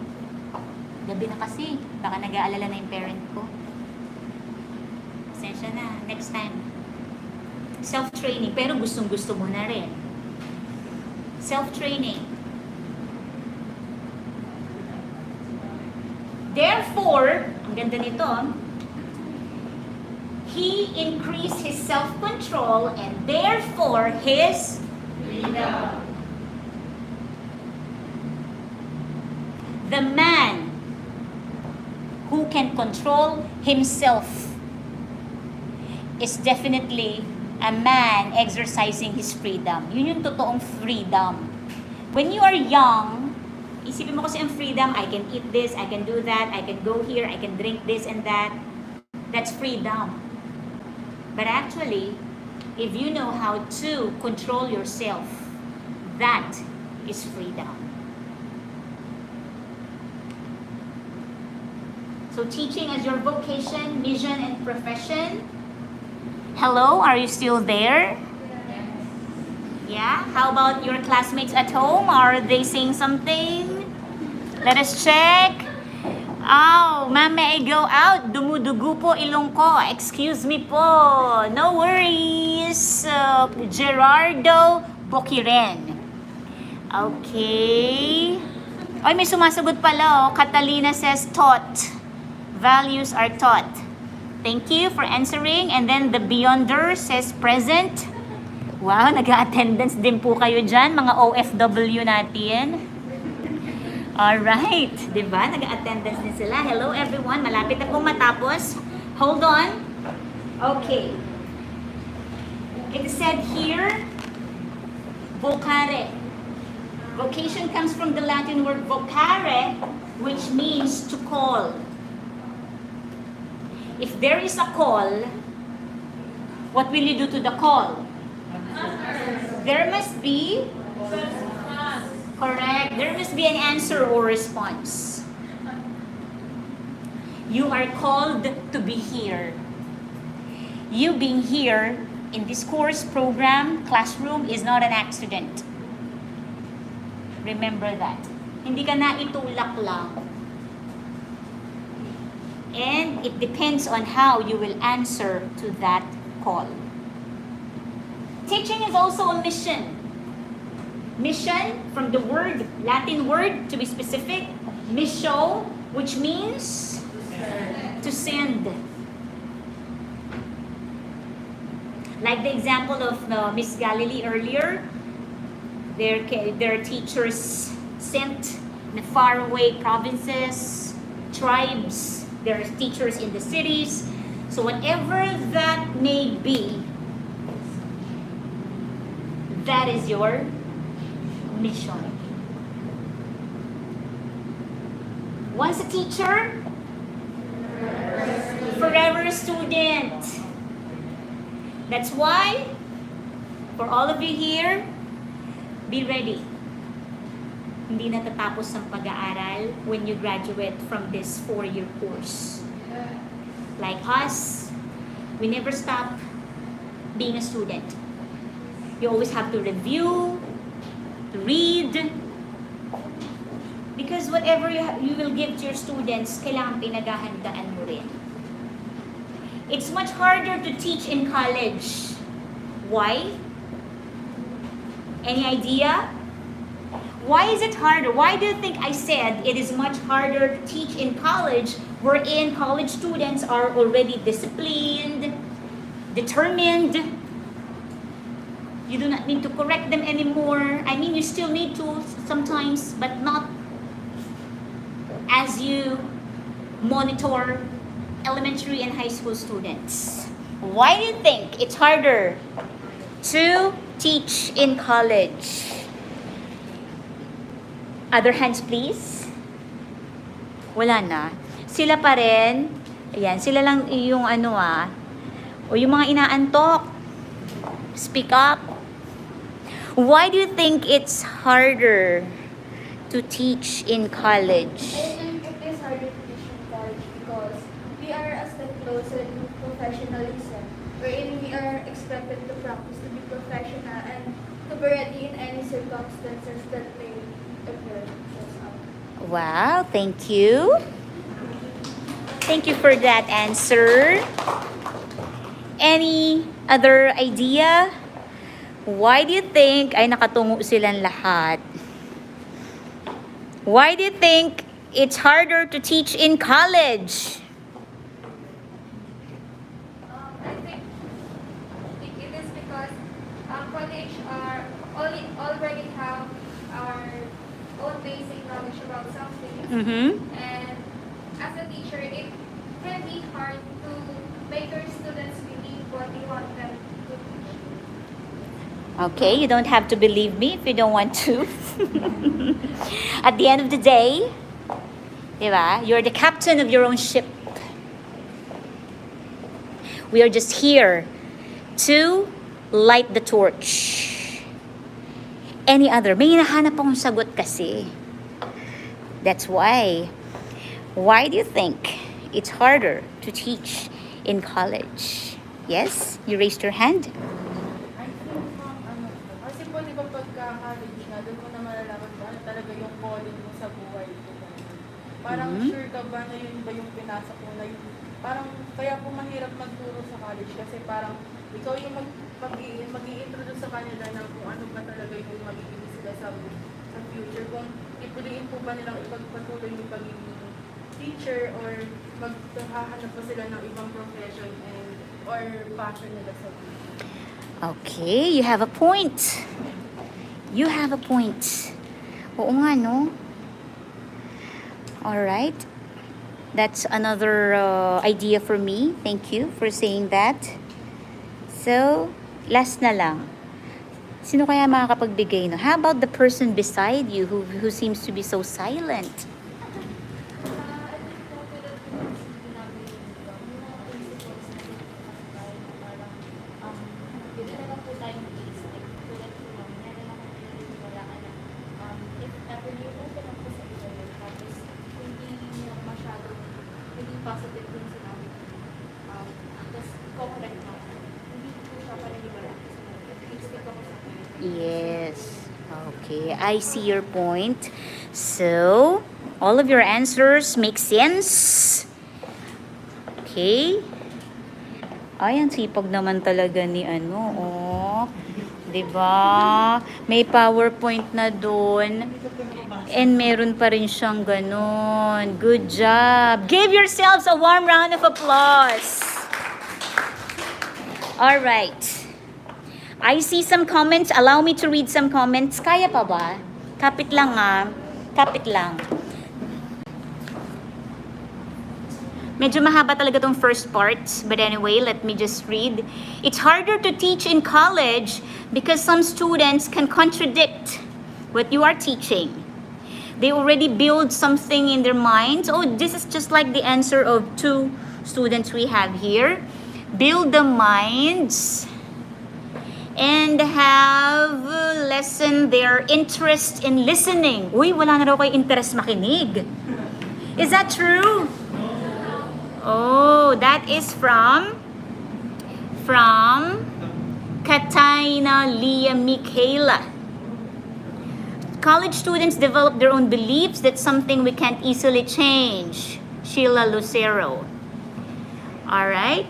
gabi na kasi. Baka nag-aalala na yung parent ko. Pasensya na. Next time. Self-training. Pero gustong-gusto mo na rin. Self-training. Therefore, ang ganda nito, he increased his self-control and therefore his freedom. The man who can control himself is definitely a man exercising his freedom. Yun yung totoong freedom. When you are young, isipin mo kasi ang freedom, I can eat this, I can do that, I can go here, I can drink this and that. That's freedom. But actually, if you know how to control yourself, that is freedom. So teaching as your vocation, mission, and profession. Hello, are you still there? Yeah? How about your classmates at home? Are they saying something? Let us check. Oh, ma'am, may I go out? Dumudugo po ilong ko. Excuse me po. No worries. Gerardo Boquiren. Okay. Ay, may sumasagot pala, oh. Catalina says, taught. Values are taught. Thank you for answering. And then the Beyonder says, present. Wow, nag-attendance din po kayo dyan, mga OFW natin. Alright, di ba? Nag-attendance din sila. Hello everyone, malapit na pong matapos. Hold on. Okay. It is said here, vocare. Vocation comes from the Latin word vocare, which means to call. If there is a call, what will you do to the call? There must be, correct, there must be an answer or response. You are called to be here. You being here in this course, program, classroom is not an accident. Remember that. Hindi ka na itulak lang. And it depends on how you will answer to that call. Teaching is also a mission. Mission, from the word, Latin word, to be specific, missio, which means to send. Like the example of Miss Galilee earlier, their teachers sent in the faraway provinces, tribes, there are teachers in the cities. So whatever that may be, that is your mission. Once a teacher, forever a student. That's why, for all of you here, be ready. Hindi natatapos ang pag-aaral when you graduate from this 4-year course. Like us, we never stop being a student. You always have to review, to read, because whatever you will give to your students, kailangan pinaghahandaan mo rin. It's much harder to teach in college. Why? Any idea? Why is it harder? Why do you think I said it is much harder to teach in college, wherein college students are already disciplined, determined? You do not need to correct them anymore. I mean, you still need to sometimes, but not as you monitor elementary and high school students. Why do you think it's harder to teach in college? Other hands, please. Wala na. Sila pa rin. Ayan, sila lang yung o yung mga inaantok. Speak up. Why do you think it's harder to teach in college? I think it is harder to teach in college because we are a step closer to professionalism, wherein we are expected to practice to be professional and to to be ready in any circumstances that may occur. That's all. Wow, thank you. Thank you for that answer. Any other idea? Why do you think ay nakatungo silang lahat? Why do you think it's harder to teach in college? I think it is because college are already have our own basic knowledge about something. Mm-hmm. And as a teacher, it can be hard to make your students believe what you want them to teach. Okay, you don't have to believe me if you don't want to. At the end of the day, diba, you're the captain of your own ship. We are just here to light the torch. Any other? May hinahanap akong sagot kasi. That's why. Why do you think it's harder to teach in college? Yes? You raised your hand? I think kasi po di ba pagka-college na, doon mo na malalaman ba ano talaga yung calling mo sa buhay mo. Parang sure ka ba na yun ba yung pinasok mo na yun? Parang kaya po mahirap magturo sa college kasi parang ikaw yung mag-i-introduce sa kanila na kung ano ba talaga yung magiging sila sa future. Kung ipiliin po ba nilang ipagpatuloy yung pagiging teacher or maghahanap pa sila ng ibang profession or passion nila sa future. Okay, you have a point. You have a point. Oo nga, no? Alright. That's another idea for me. Thank you for saying that. So, last na lang. Sino kaya makakapagbigay, no? How about the person beside you who seems to be so silent? I think po tulad po ng sinabi niyo, yung mga principles na pinapatay na parang yun na lang po tayong realistic. Tulad po lang, meron akong pinaniwalaan na if ever you open up po sa iba yun, tapos hindi niyo masyadong hindi positive yung sinabi ko. Tapos correct na ako. Hindi po siya paniniwala. Stick ako sa akin. Yes. Okay, I see your point. So, all of your answers make sense. Okay. Ay, ang sipag naman talaga ni ano, oh. 'Di ba? May PowerPoint na doon. And meron pa rin siyang ganon. Good job. Give yourselves a warm round of applause. All right. I see some comments. Allow me to read some comments. Kaya pa ba? Kapit lang ah. Kapit lang. Medyo mahaba talaga tong first part. But anyway, let me just read. It's harder to teach in college because some students can contradict what you are teaching. They already build something in their minds. Oh, this is just like the answer of two students we have here. Build the minds and have lessen their interest in listening. Uy, wala na raw kayo interest makinig. Is that true? Oh, that is from Katina Leah Michaela. College students develop their own beliefs. That's something we can't easily change. Sheila Lucero. Alright.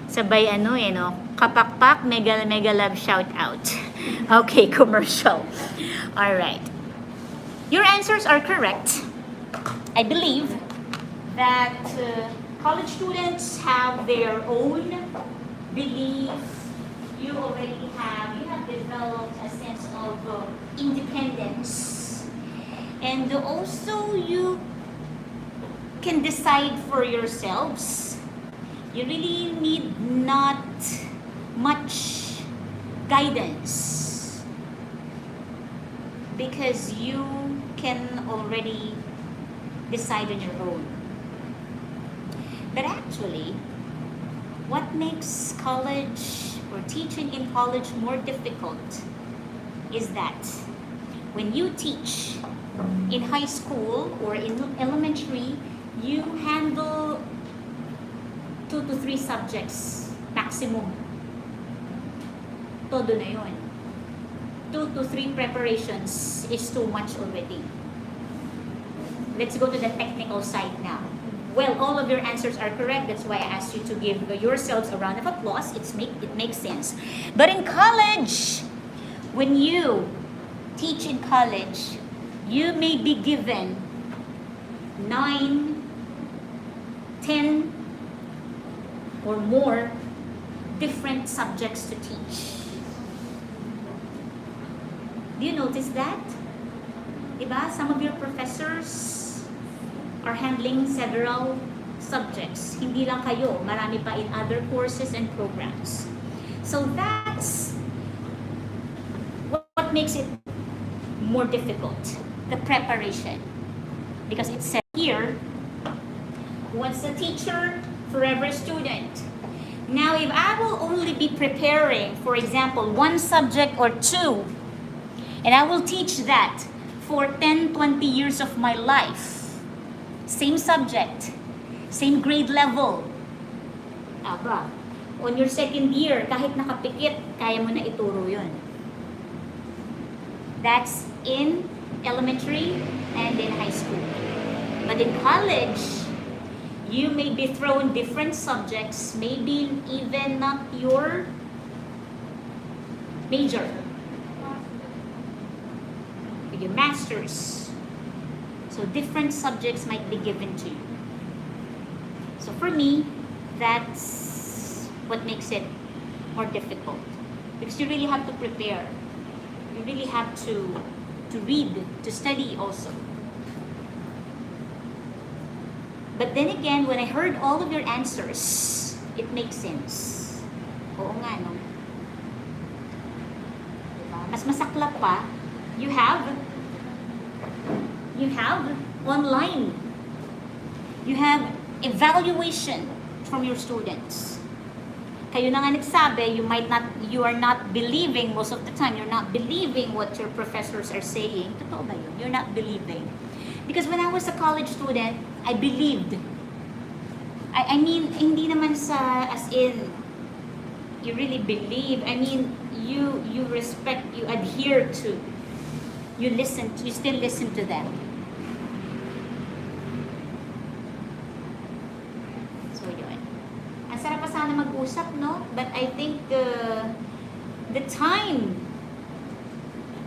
Sabay ano no? Kapakpak, mega love shout out. Okay, commercial. Alright. Your answers are correct. I believe that college students have their own beliefs. You have developed a sense of independence. And also you can decide for yourselves. You really need not much guidance because you can already decide on your own. But actually, what makes college or teaching in college more difficult is that when you teach in high school or in elementary, you handle 2 to 3 subjects maximum. Todo na yun. 2 to 3 preparations is too much already. Let's go to the technical side now. Well, all of your answers are correct. That's why I asked you to give yourselves a round of applause. It makes sense. But in college, when you teach in college, you may be given 9, 10, or more different subjects to teach. Do you notice that? Diba? Some of your professors are handling several subjects. Hindi lang kayo, marami pa in other courses and programs. So that's what makes it more difficult, the preparation. Because it said here, once a teacher, forever a student. Now, if I will only be preparing, for example, 1 subject or 2, and I will teach that for 10, 20 years of my life, same subject, same grade level. Aba, on your second year, kahit nakapikit, kaya mo na ituro yun. That's in elementary and in high school. But in college, you may be thrown different subjects, maybe even not your major. Your master's. So different subjects might be given to you. So for me, that's what makes it more difficult. Because you really have to prepare. You really have to read, to study also. But then again, when I heard all of your answers, it makes sense. Oo nga, no? Diba? Mas masaklap pa, you have online. You have evaluation from your students. Kayo na nga nagsabi, you are not believing most of the time. You're not believing what your professors are saying. Totoo ba yun? You're not believing. Because when I was a college student, I believed. I mean, hindi naman sa, as in, you really believe. I mean, you respect, you adhere to, you still listen to them. So, yun. Ang sarap pa sana mag-usap, no? But I think the time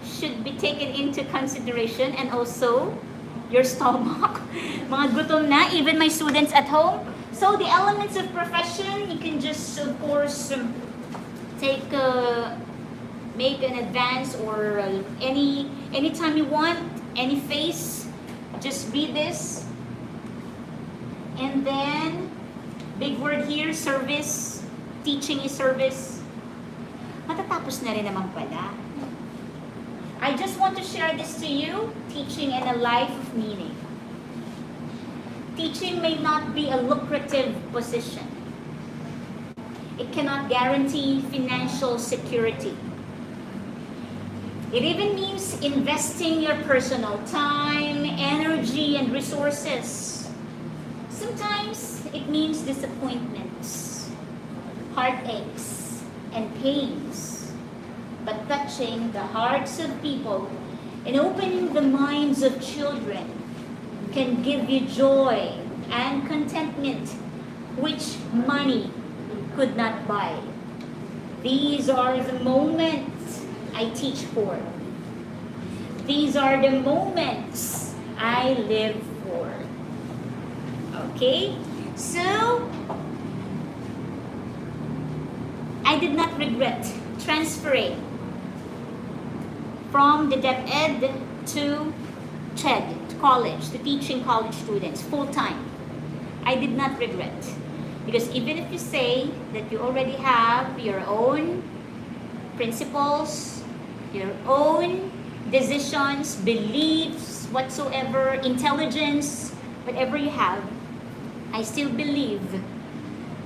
should be taken into consideration, and also your stomach. Mga gutom na, even my students at home. So the elements of profession, you can just, of course, make an advance, or anytime you want, any phase, just read this. And then, big word here, service. Teaching is service. Matatapos na rin naman pala. I just want to share this to you, teaching in a life of meaning. Teaching may not be a lucrative position. It cannot guarantee financial security. It even means investing your personal time, energy, and resources. Sometimes it means disappointments, heartaches, and pains. But touching the hearts of people and opening the minds of children can give you joy and contentment which money could not buy. These are the moments I teach for. These are the moments I live for. Okay? So, I did not regret transferring from the DepEd to CHED, to college, to teaching college students full-time. I did not regret. Because even if you say that you already have your own principles, your own decisions, beliefs, whatsoever, intelligence, whatever you have, I still believe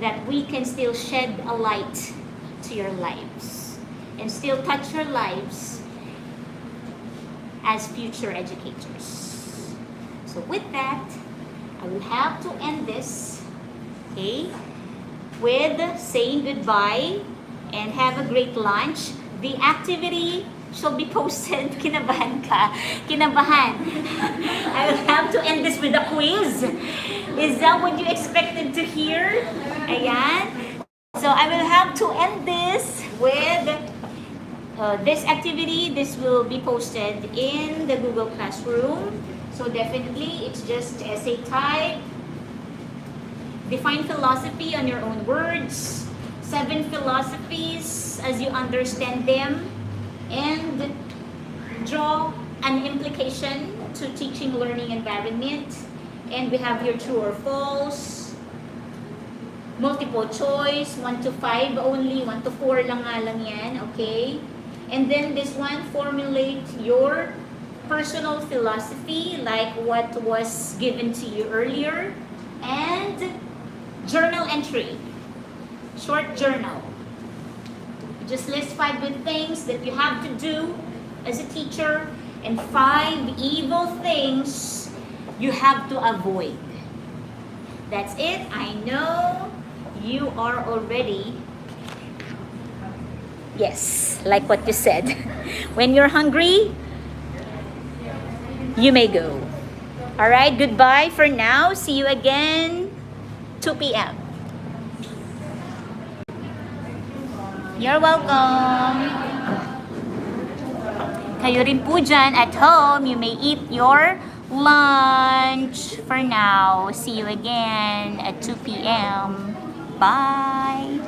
that we can still shed a light to your lives and still touch your lives as future educators. So with that, I will have to end this, okay, with saying goodbye and have a great lunch. The activity shall be posted. Kinabahan ka. Kinabahan. I will have to end this with a quiz. Is that what you expected to hear? Ayan. So I will have to end this with this activity. This will be posted in the Google Classroom. So definitely, it's just essay type. Define philosophy on your own words. 7 philosophies as you understand them. And draw an implication to teaching learning environment. And we have here true or false. Multiple choice, 1 to 5 only, 1 to 4 lang nga lang yan, okay? And then this one, formulate your personal philosophy like what was given to you earlier. And journal entry, short journal. Just list 5 good things that you have to do as a teacher and 5 evil things you have to avoid. That's it. I know you are already, yes, like what you said. When you're hungry, you may go. All right, goodbye for now. See you again 2 p.m. You're welcome. Kayo rin po dyan at home, you may eat your lunch for now. See you again at 2 p.m. Bye.